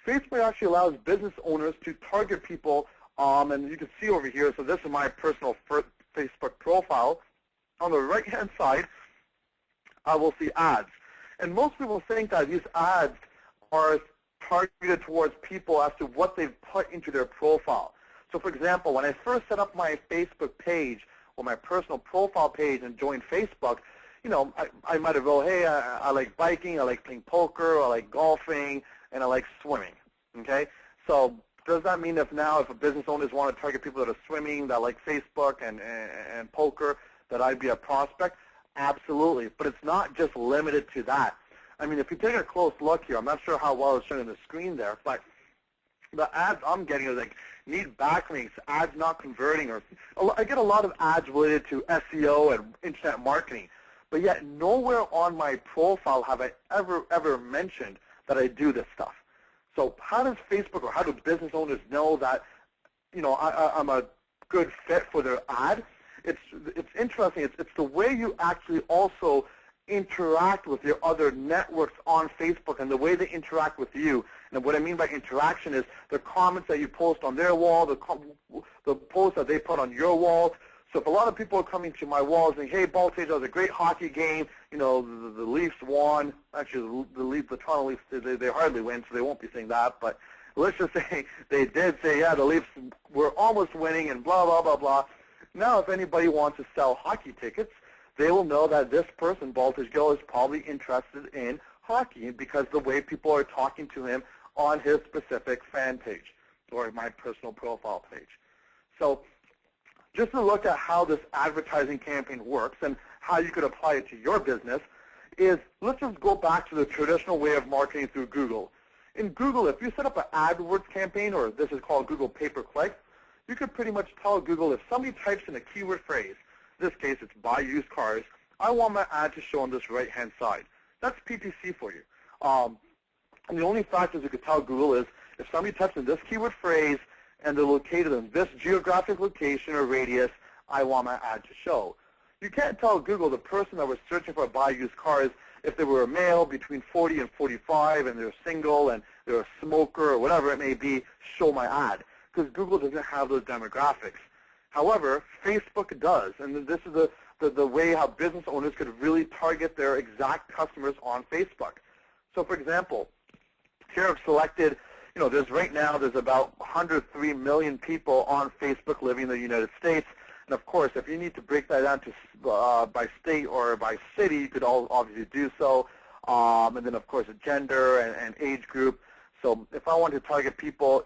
B: Facebook actually allows business owners to target people, and you can see over here, so this is my personal Facebook profile. On the right-hand side, I will see ads. And most people think that these ads are targeted towards people as to what they've put into their profile. So for example, when I first set up my Facebook page or my personal profile page and joined Facebook, I might have wrote, hey, I like biking, I like playing poker, I like golfing, and I like swimming, okay? So does that mean if a business owners want to target people that are swimming, that like Facebook and poker, that I'd be a prospect? Absolutely, but it's not just limited to that. I mean, if you take a close look here, I'm not sure how well it's showing on the screen there, but the ads I'm getting are like need backlinks, ads not converting, or I get a lot of ads related to SEO and internet marketing, but yet nowhere on my profile have I ever mentioned that I do this stuff. So how does Facebook or how do business owners know that I'm a good fit for their ad? It's interesting. It's the way you actually also interact with your other networks on Facebook and the way they interact with you. And what I mean by interaction is the comments that you post on their wall, the posts that they put on your wall. So if a lot of people are coming to my wall saying, hey, Baltage, that was a great hockey game, the Leafs won. Actually, the Toronto Leafs, they hardly win, so they won't be saying that. But let's just say they did say, yeah, the Leafs were almost winning and blah, blah, blah, blah. Now, if anybody wants to sell hockey tickets, they will know that this person, Baltage Gill, is probably interested in hockey because the way people are talking to him on his specific fan page or my personal profile page. So just to look at how this advertising campaign works and how you could apply it to your business is let's just go back to the traditional way of marketing through Google. In Google, if you set up an AdWords campaign, or this is called Google pay-per-click, you could pretty much tell Google if somebody types in a keyword phrase, in this case it's buy used cars, I want my ad to show on this right-hand side. That's PPC for you. And the only factors you could tell Google is if somebody types in this keyword phrase and they're located in this geographic location or radius, I want my ad to show. You can't tell Google the person that was searching for buy used cars if they were a male between 40 and 45 and they're single and they're a smoker or whatever it may be, show my ad. Because Google doesn't have those demographics. However, Facebook does, and this is the way how business owners could really target their exact customers on Facebook. So for example, here I've selected, there's about 103 million people on Facebook living in the United States. And of course, if you need to break that down to by state or by city, you could obviously do so. And then of course, a gender and age group. So if I want to target people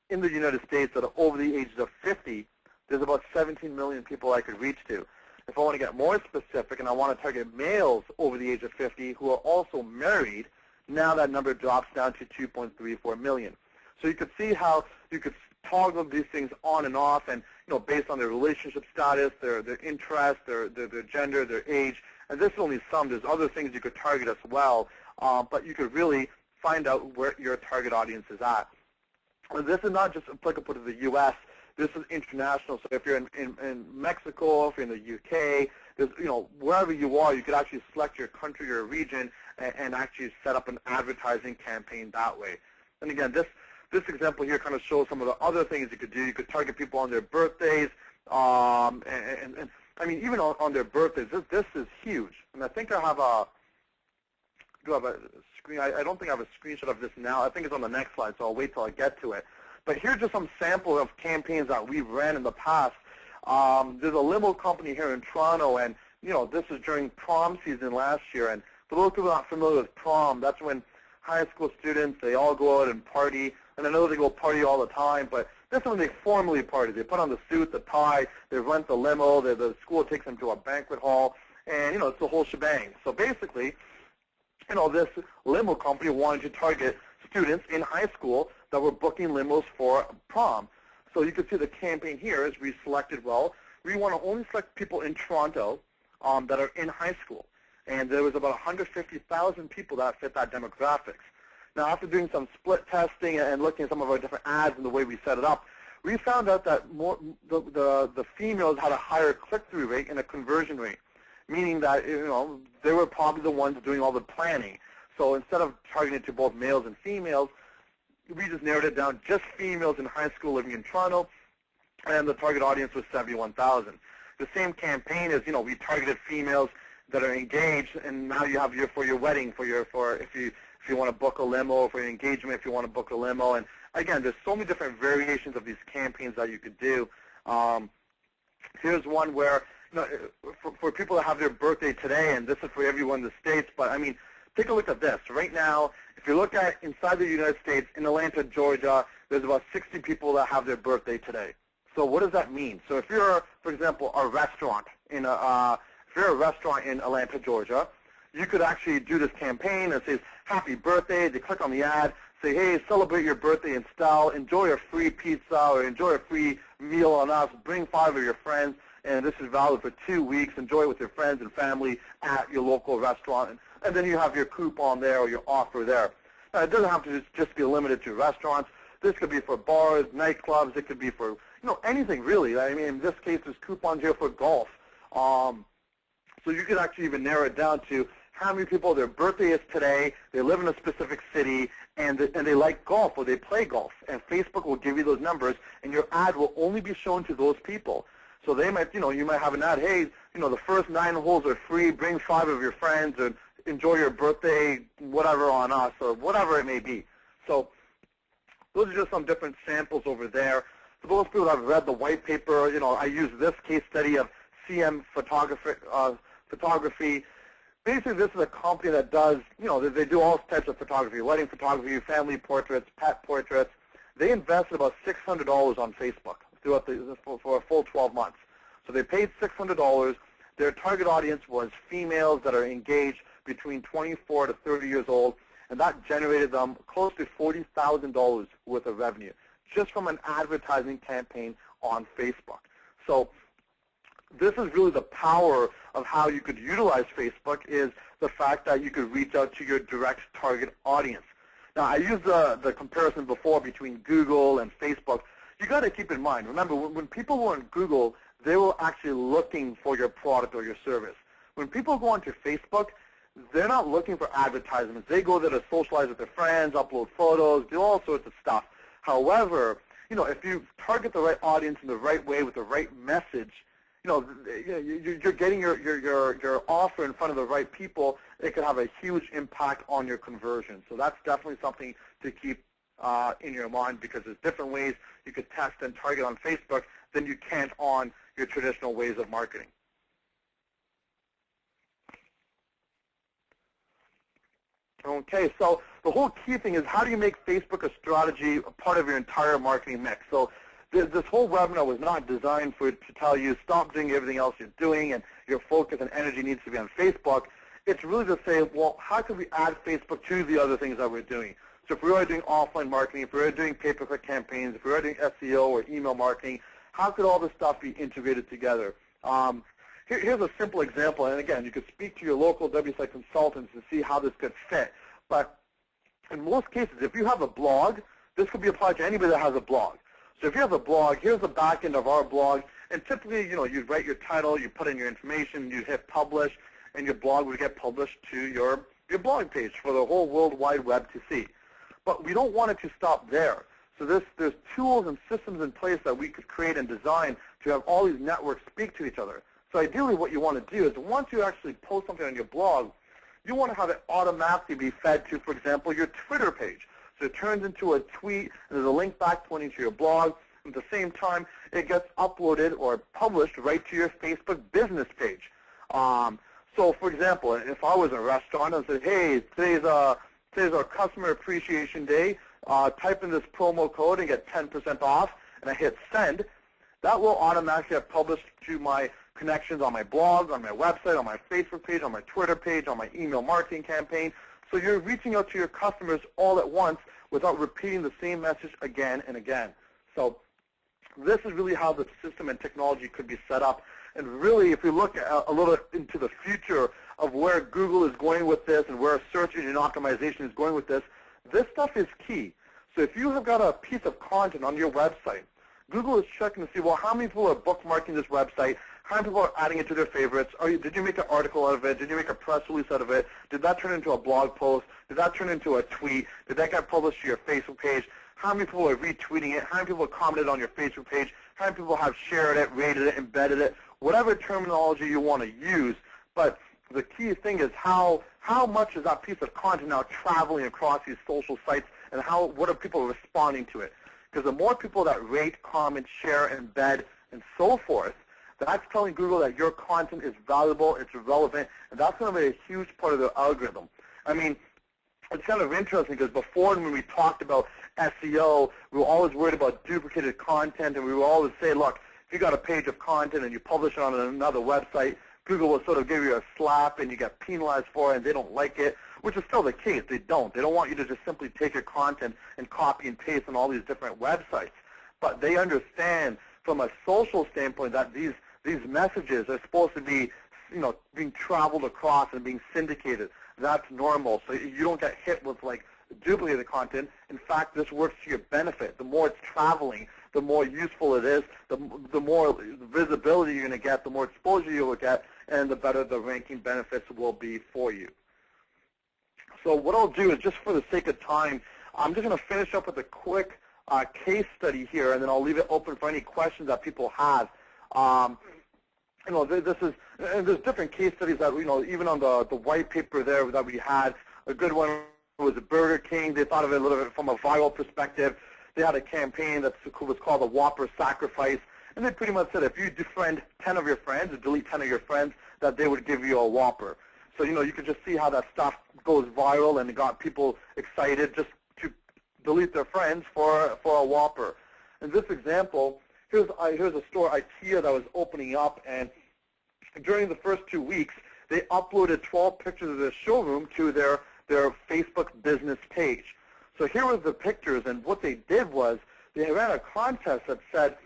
B: in the United States that are over the ages of 50, there's about 17 million people I could reach to. If I want to get more specific and I want to target males over the age of 50 who are also married, now that number drops down to 2.34 million. So you could see how you could toggle these things on and off, and based on their relationship status, their interest, their gender, their age. And this is only some. There's other things you could target as well, but you could really find out where your target audience is at. And this is not just applicable to the U.S. This is international. So if you're in Mexico, if you're in the UK, there's, wherever you are, you could actually select your country or region and actually set up an advertising campaign that way. And again, this example here kind of shows some of the other things you could do. You could target people on their birthdays, and I mean, even on their birthdays. This is huge. And I think I have a screen. I don't think I have a screenshot of this now. I think it's on the next slide, so I'll wait till I get to it. But here's just some sample of campaigns that we've ran in the past. There's a limo company here in Toronto, and this is during prom season last year. And for those people not familiar with prom, that's when high school students, they all go out and party. And I know they go party all the time, but this is when they formally party. They put on the suit, the tie, they rent the limo, the school takes them to a banquet hall, and it's the whole shebang. So basically, this limo company wanted to target students in high school that were booking limos for prom. So you can see the campaign here is we selected, we want to only select people in Toronto that are in high school. And there was about 150,000 people that fit that demographics. Now, after doing some split testing and looking at some of our different ads and the way we set it up, we found out that the females had a higher click-through rate and a conversion rate, meaning that they were probably the ones doing all the planning. So instead of targeting it to both males and females, we just narrowed it down just females in high school living in Toronto, and the target audience was 71,000. The same campaign is, we targeted females that are engaged, and now you have for your wedding, if you want to book a limo, for your engagement, if you want to book a limo. And again, there's so many different variations of these campaigns that you could do. Here's one where, for people that have their birthday today, and this is for everyone in the States, but I mean, take a look at this. Right now, if you look at inside the United States, in Atlanta, Georgia, there's about 60 people that have their birthday today. So what does that mean? So if you're, for example, a restaurant in Atlanta, Georgia, you could actually do this campaign that says, happy birthday. They click on the ad, say, hey, celebrate your birthday in style, enjoy a free pizza or enjoy a free meal on us, bring 5 of your friends, and this is valid for 2 weeks. Enjoy it with your friends and family at your local restaurant. And then you have your coupon there or your offer there. Now, it doesn't have to just be limited to restaurants. This could be for bars, nightclubs. It could be for, anything really. I mean, in this case, there's coupons here for golf. So you could actually even narrow it down to how many people their birthday is today, they live in a specific city, and they like golf or they play golf. And Facebook will give you those numbers, and your ad will only be shown to those people. So they might, you might have an ad, hey, the first 9 holes are free, bring 5 of your friends, and enjoy your birthday, whatever on us, or whatever it may be. So those are just some different samples over there. For those people that have read the white paper, I use this case study of CM Photography. Basically, this is a company that does, they do all types of photography, wedding photography, family portraits, pet portraits. They invested about $600 on Facebook throughout for a full 12 months. So they paid $600. Their target audience was females that are engaged between 24 to 30 years old, and that generated them close to $40,000 worth of revenue just from an advertising campaign on Facebook. So this is really the power of how you could utilize Facebook, is the fact that you could reach out to your direct target audience. Now, I used the comparison before between Google and Facebook. You got to keep in mind, remember, when people go on Google, they were actually looking for your product or your service. When people go onto Facebook, they're not looking for advertisements. They go there to socialize with their friends, upload photos, do all sorts of stuff. However, if you target the right audience in the right way with the right message, you're getting your offer in front of the right people. It can have a huge impact on your conversion. So that's definitely something to keep in your mind, because there's different ways you could test and target on Facebook than you can't on your traditional ways of marketing. Okay, so the whole key thing is how do you make Facebook a strategy a part of your entire marketing mix? So this whole webinar was not designed to tell you stop doing everything else you're doing and your focus and energy needs to be on Facebook. It's really to say, well, how can we add Facebook to the other things that we're doing? So if we are doing offline marketing, if we are doing pay-per-click campaigns, if we are doing SEO or email marketing, how could all this stuff be integrated together? Here's a simple example, and again, you could speak to your local WSI consultants to see how this could fit. But in most cases, if you have a blog, this could be applied to anybody that has a blog. So if you have a blog, here's the back end of our blog, and typically, you'd write your title, you put in your information, you hit publish, and your blog would get published to your blog page for the whole World Wide Web to see. But we don't want it to stop there. So there's tools and systems in place that we could create and design to have all these networks speak to each other. So ideally what you want to do is once you actually post something on your blog, you want to have it automatically be fed to, for example, your Twitter page. So it turns into a tweet, and there's a link back pointing to your blog. At the same time, it gets uploaded or published right to your Facebook business page. So for example, if I was a restaurant and said, hey, today's our Customer Appreciation Day, type in this promo code and get 10% off, and I hit send, that will automatically get published to my connections on my blog, on my website, on my Facebook page, on my Twitter page, on my email marketing campaign. So you're reaching out to your customers all at once without repeating the same message again and again. So this is really how the system and technology could be set up. And really, if we look a little into the future of where Google is going with this and where search engine optimization is going with this stuff is key. So if you have got a piece of content on your website, Google is checking to see, well, how many people are bookmarking this website? How many people are adding it to their favorites? Did you make an article out of it? Did you make a press release out of it? Did that turn into a blog post? Did that turn into a tweet? Did that get published to your Facebook page? How many people are retweeting it? How many people commented on your Facebook page? How many people have shared it, rated it, embedded it? Whatever terminology you want to use. But the key thing is how much is that piece of content now traveling across these social sites, and what are people responding to it? Because the more people that rate, comment, share, embed, and so forth, that's telling Google that your content is valuable, it's relevant, and that's going to be a huge part of their algorithm. I mean, it's kind of interesting because before when we talked about SEO, we were always worried about duplicated content, and we would always say, look, if you got a page of content and you publish it on another website, Google will sort of give you a slap and you get penalized for it and they don't like it, which is still the case. They don't. They don't want you to just simply take your content and copy and paste on all these different websites. But they understand from a social standpoint that these messages are supposed to be, being traveled across and being syndicated. That's normal. So you don't get hit with like duplicated content. In fact, this works to your benefit. The more it's traveling, the more useful it is, the more visibility you're going to get, the more exposure you will get, and the better the ranking benefits will be for you. So what I'll do is, just for the sake of time, I'm just going to finish up with a quick case study here, and then I'll leave it open for any questions that people have. There's different case studies that, even on the white paper there that we had. A good one was Burger King. They thought of it a little bit from a viral perspective. They had a campaign that was called the Whopper Sacrifice, and they pretty much said if you defriend 10 of your friends or delete 10 of your friends, that they would give you a Whopper. So, you could just see how that stuff goes viral, and it got people excited just to delete their friends for a Whopper. In this example, here's a store, IKEA, that was opening up, and during the first 2 weeks, they uploaded 12 pictures of their showroom to their Facebook business page. So here were the pictures, and what they did was they ran a contest that said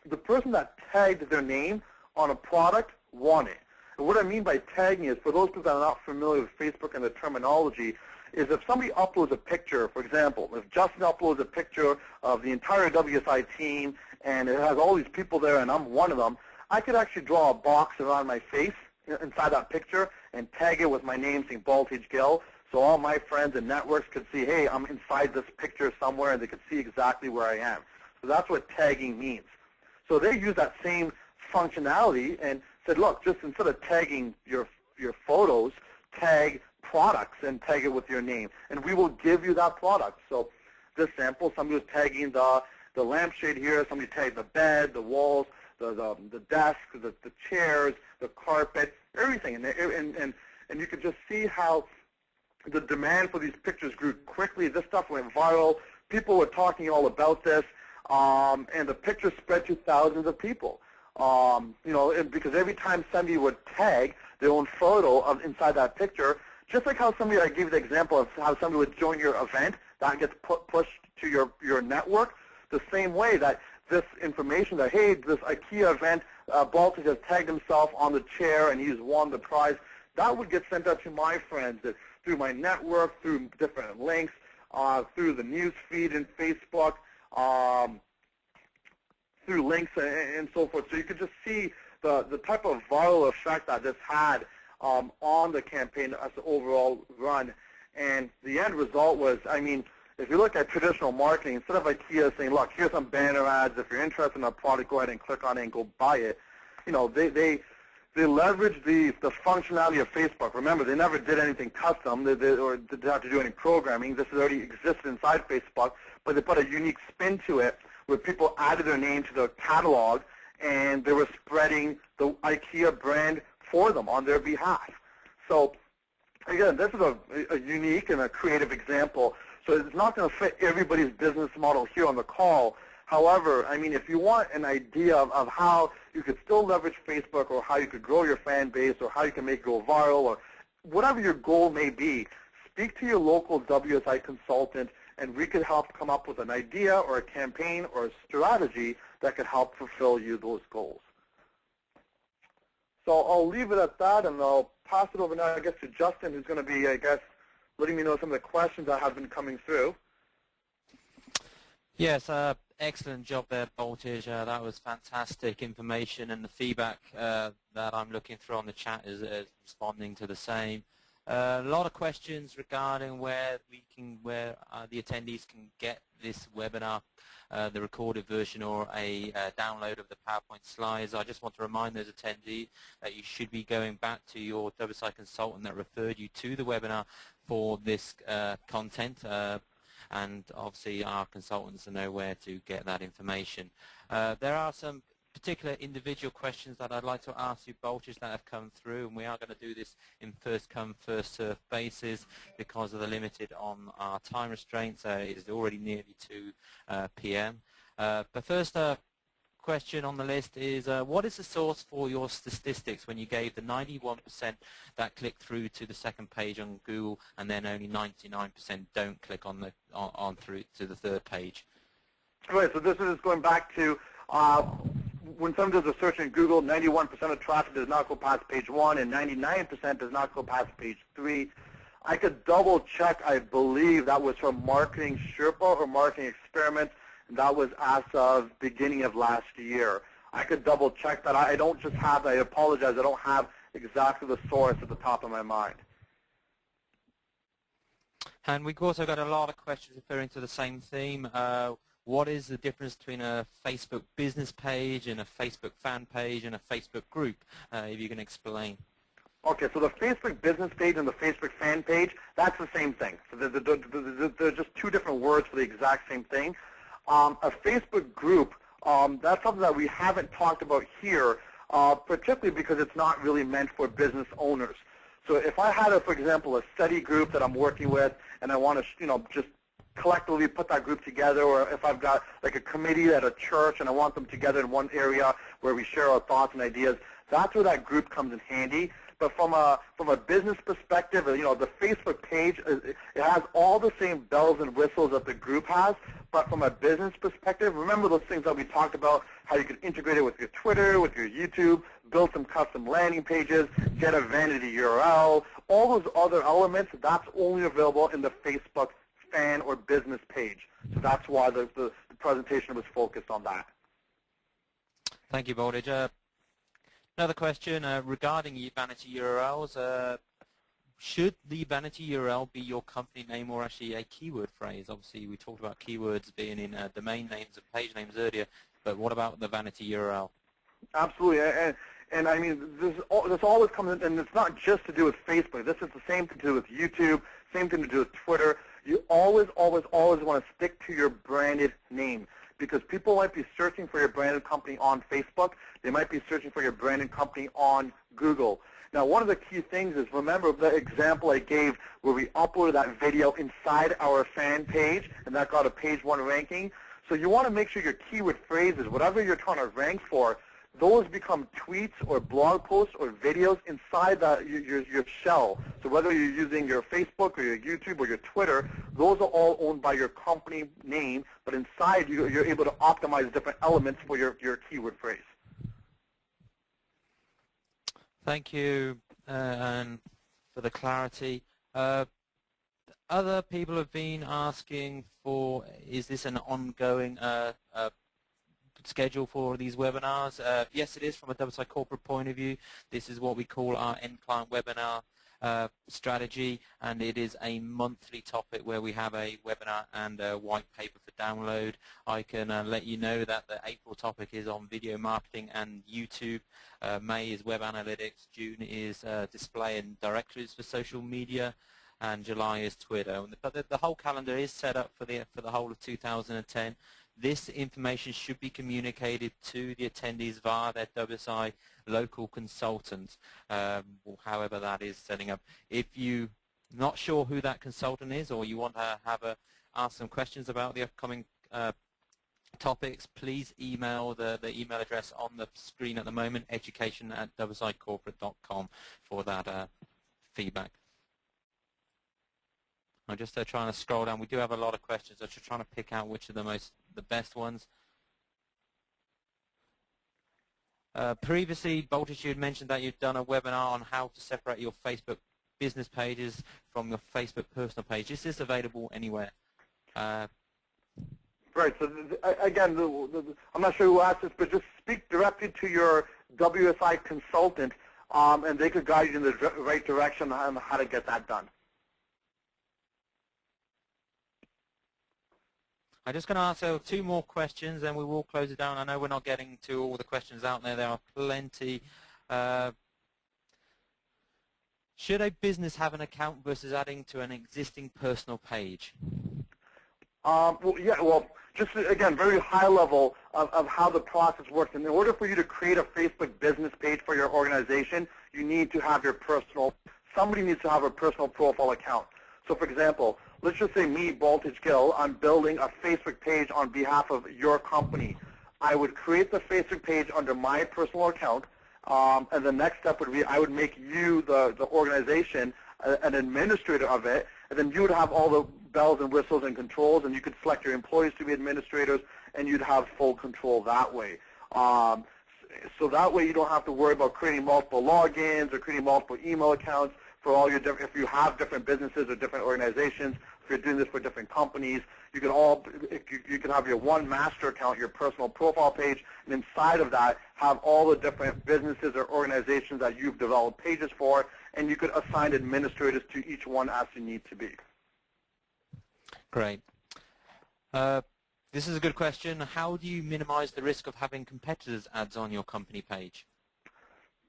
B: the person that tagged their name on a product won it. And what I mean by tagging is, for those people that are not familiar with Facebook and the terminology, is if somebody uploads a picture, for example, if Justin uploads a picture of the entire WSI team and it has all these people there and I'm one of them, I could actually draw a box around my face inside that picture and tag it with my name, saying Voltage Gill, so all my friends and networks could see, hey, I'm inside this picture somewhere, and they could see exactly where I am. So that's what tagging means. So they used that same functionality and said, look, just instead of tagging your photos, tag products and tag it with your name, and we will give you that product. So this sample, somebody was tagging the lampshade here, somebody tagged the bed, the walls, the desk, the chairs, the carpet, everything, and you could just see how the demand for these pictures grew quickly. This stuff went viral. People were talking all about this, and the picture spread to thousands of people. Because every time somebody would tag their own photo of inside that picture, just like how somebody, I gave you the example of how somebody would join your event, that gets pushed to your network, the same way that this information that, hey, this IKEA event, Baltic has tagged himself on the chair and he's won the prize, that would get sent out to my friends through my network, through different links, through the news feed in Facebook, through links and so forth. So you could just see the type of viral effect that this had on the campaign as the overall run. And the end result was, I mean, if you look at traditional marketing, instead of IKEA saying, look, here's some banner ads, if you're interested in a product, go ahead and click on it and go buy it, they leveraged the functionality of Facebook. Remember, they never did anything custom or didn't have to do any programming. This already existed inside Facebook, but they put a unique spin to it where people added their name to the catalog and they were spreading the IKEA brand for them on their behalf. So again, this is a unique and a creative example. So it's not going to fit everybody's business model here on the call. However, I mean, if you want an idea of how you could still leverage Facebook or how you could grow your fan base or how you can make it go viral or whatever your goal may be, speak to your local WSI consultant and we could help come up with an idea or a campaign or a strategy that could help fulfill you those goals. So I'll leave it at that and I'll pass it over now, I guess, to Justin, who's going to be, I guess, letting me know some of the questions that have been coming through.
A: Yes, excellent job there, Voltage. That was fantastic information, and the feedback that I'm looking through on the chat is responding to the same. A lot of questions regarding where the attendees can get this webinar, the recorded version or a download of the PowerPoint slides. I just want to remind those attendees that you should be going back to your WSI consultant that referred you to the webinar for this content, and obviously our consultants know where to get that information. There are some particular individual questions that I'd like to ask you, Voltage, that have come through, and we are going to do this in first come, first served basis because of the limited on our time restraints. It is already nearly 2 p.m. The first question on the list is, what is the source for your statistics when you gave the 91% that click through to the second page on Google and then only 99% don't click on through to the third page?
B: Right, so this is going back to when someone does a search in Google, 91% of traffic does not go past page 1 and 99% does not go past page 3. I could double check. I believe that was from Marketing Sherpa or Marketing Experiments. That was as of beginning of last year. I could double check that. I don't just have, I apologize, I don't have exactly the source at the top of my mind.
A: And we've also got a lot of questions referring to the same theme. What is the difference between a Facebook business page and a Facebook fan page and a Facebook group, if you can explain?
B: Okay, so the Facebook business page and the Facebook fan page, that's the same thing. So they're just two different words for the exact same thing. A Facebook group, that's something that we haven't talked about here, particularly because it's not really meant for business owners. So if I had, for example, a study group that I'm working with and I want to, just collectively put that group together, or if I've got like a committee at a church and I want them together in one area where we share our thoughts and ideas, that's where that group comes in handy. But from a business perspective, the Facebook page, it has all the same bells and whistles that the group has. But from a business perspective, remember those things that we talked about, how you can integrate it with your Twitter, with your YouTube, build some custom landing pages, get a vanity URL, all those other elements, that's only available in the Facebook fan or business page. So that's why the presentation was focused on that.
A: Thank you, Voltage. Another question regarding vanity URLs. Should the vanity URL be your company name or actually a keyword phrase? Obviously, we talked about keywords being in domain names and page names earlier, but what about the vanity URL?
B: Absolutely, and I mean, this always comes in, and it's not just to do with Facebook. This is the same thing to do with YouTube, same thing to do with Twitter. You always, always, always want to stick to your branded name, because people might be searching for your branded company on Facebook. They might be searching for your branded company on Google. Now, one of the key things is, remember the example I gave where we uploaded that video inside our fan page, and that got a page 1 ranking. So you want to make sure your keyword phrases, whatever you're trying to rank for, those become tweets or blog posts or videos inside your shell. So whether you're using your Facebook or your YouTube or your Twitter, those are all owned by your company name, but inside you're able to optimize different elements for your keyword phrase.
A: Thank you, and for the clarity. Other people have been asking for, is this an ongoing schedule for these webinars? Yes, it is from a WSI corporate point of view. This is what we call our end client webinar strategy, and it is a monthly topic where we have a webinar and a white paper for download. I can let you know that the April topic is on video marketing and YouTube. May is web analytics. June is display and directories for social media, and July is Twitter. But the whole calendar is set up for the whole of 2010. This information should be communicated to the attendees via their WSI local consultant, however that is setting up. If you're not sure who that consultant is, or you want to ask some questions about the upcoming topics, please email the email address on the screen at the moment, education@wsicorporate.com, for that feedback. I'm just trying to scroll down. We do have a lot of questions. I'm just trying to pick out which are the best ones. Previously, Boltish, you had mentioned that you'd done a webinar on how to separate your Facebook business pages from your Facebook personal page. Is this available anywhere?
B: Right. So again, I'm not sure who asked this, but just speak directly to your WSI consultant, and they could guide you in the right direction on how to get that done.
A: I'm just going to ask 2 more questions, and we will close it down. I know we're not getting to all the questions out there. There are plenty. Should a business have an account versus adding to an existing personal page?
B: Well, just again, very high level of how the process works. In order for you to create a Facebook business page for your organization, you need to have somebody needs to have a personal profile account. So for example, let's just say me, Boltage Gill, I'm building a Facebook page on behalf of your company. I would create the Facebook page under my personal account, and the next step would be I would make you, the organization, an administrator of it, and then you would have all the bells and whistles and controls, and you could select your employees to be administrators, and you'd have full control that way. So that way you don't have to worry about creating multiple logins or creating multiple email accounts for all your if you have different businesses or different organizations. If you're doing this for different companies, you can have your one master account, your personal profile page, and inside of that have all the different businesses or organizations that you've developed pages for, and you could assign administrators to each one as you need to be.
A: Great. This is a good question. How do you minimize the risk of having competitors' ads on your company page?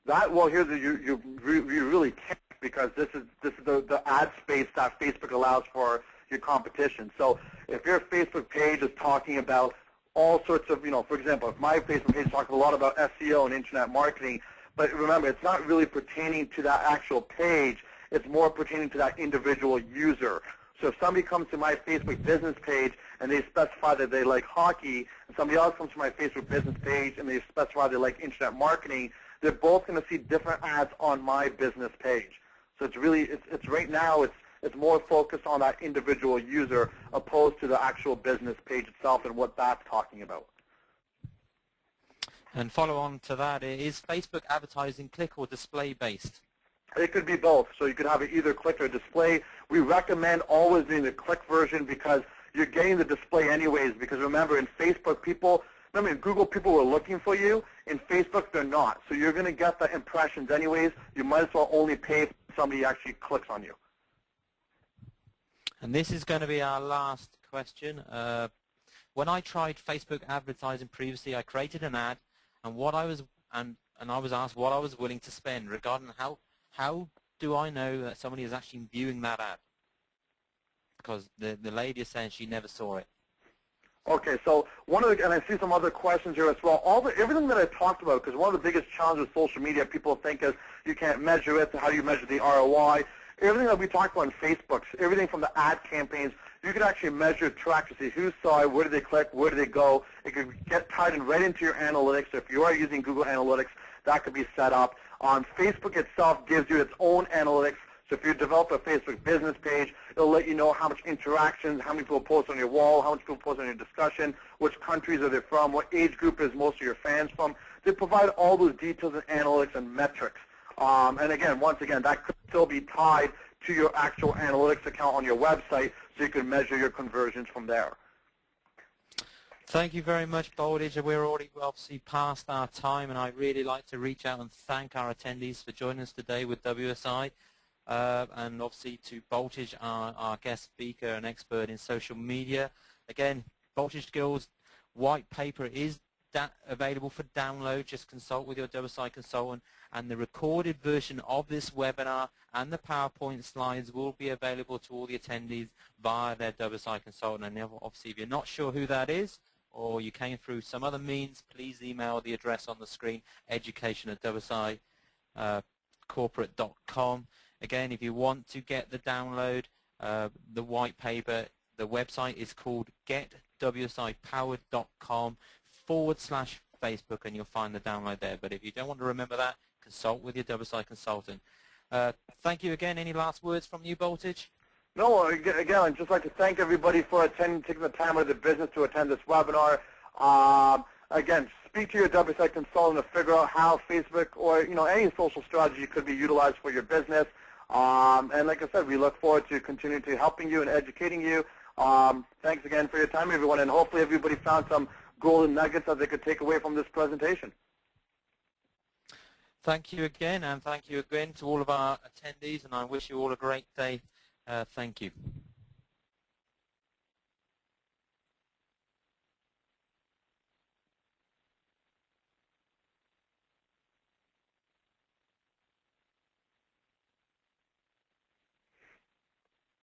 B: Well, here's you really can't, because this is the ad space that Facebook allows for your competition. So if your Facebook page is talking about all sorts of, for example, if my Facebook page talks a lot about SEO and internet marketing, but remember, it's not really pertaining to that actual page. It's more pertaining to that individual user. So if somebody comes to my Facebook business page and they specify that they like hockey, and somebody else comes to my Facebook business page and they specify they like internet marketing, they're both going to see different ads on my business page. So it's really, it's right now, it's more focused on that individual user opposed to the actual business page itself and what that's talking about.
A: And follow on to that, is Facebook advertising click or display based?
B: It could be both. So you could have it either click or display. We recommend always doing the click version because you're getting the display anyways, because remember, in Facebook, in Google, people were looking for you. In Facebook, they're not. So you're going to get the impressions anyways. You might as well only pay if somebody actually clicks on you.
A: And this is going to be our last question. When I tried Facebook advertising previously, I created an ad, and I was asked what I was willing to spend regarding how do I know that somebody is actually viewing that ad? Because the lady is saying she never saw it.
B: Okay, so and I see some other questions here as well. Everything that I talked about, because one of the biggest challenges with social media, people think is you can't measure it. How do you measure the ROI? Everything that we talked about on Facebook, everything from the ad campaigns, you can actually measure, track to see who saw it, where did they click, where did they go. It could get tied in right into your analytics. So if you are using Google Analytics, that could be set up. Facebook itself gives you its own analytics. So if you develop a Facebook business page, it'll let you know how much interactions, how many people post on your wall, how much people post on your discussion, which countries are they from, what age group is most of your fans from. They provide all those details and analytics and metrics. And again, once again, that could still be tied to your actual analytics account on your website, so you can measure your conversions from there.
A: Thank you very much, Bowditch. We're already obviously past our time, and I'd really like to reach out and thank our attendees for joining us today with WSI. And obviously to Bowditch, our guest speaker and expert in social media. Again, Bowditch Guild's white paper is available for download. Just consult with your WSI consultant, and the recorded version of this webinar and the PowerPoint slides will be available to all the attendees via their WSI consultant. And obviously, if you're not sure who that is, or you came through some other means, please email the address on the screen, education@wsicorporate.com. Again, if you want to get the download, the white paper, the website is called getwsipowered.com/Facebook, and you'll find the download there. But if you don't want to remember that, consult with your WSI consultant. Thank you again. Any last words from you, Bowditch?
B: No, again, I'd just like to thank everybody for attending, taking the time out of the business to attend this webinar. Again, speak to your WSI consultant to figure out how Facebook or any social strategy could be utilized for your business. And like I said, we look forward to continuing to helping you and educating you. Thanks again for your time, everyone, and hopefully everybody found some golden nuggets that they could take away from this presentation.
A: Thank you again, and thank you again to all of our attendees, and I wish you all a great day. Thank you.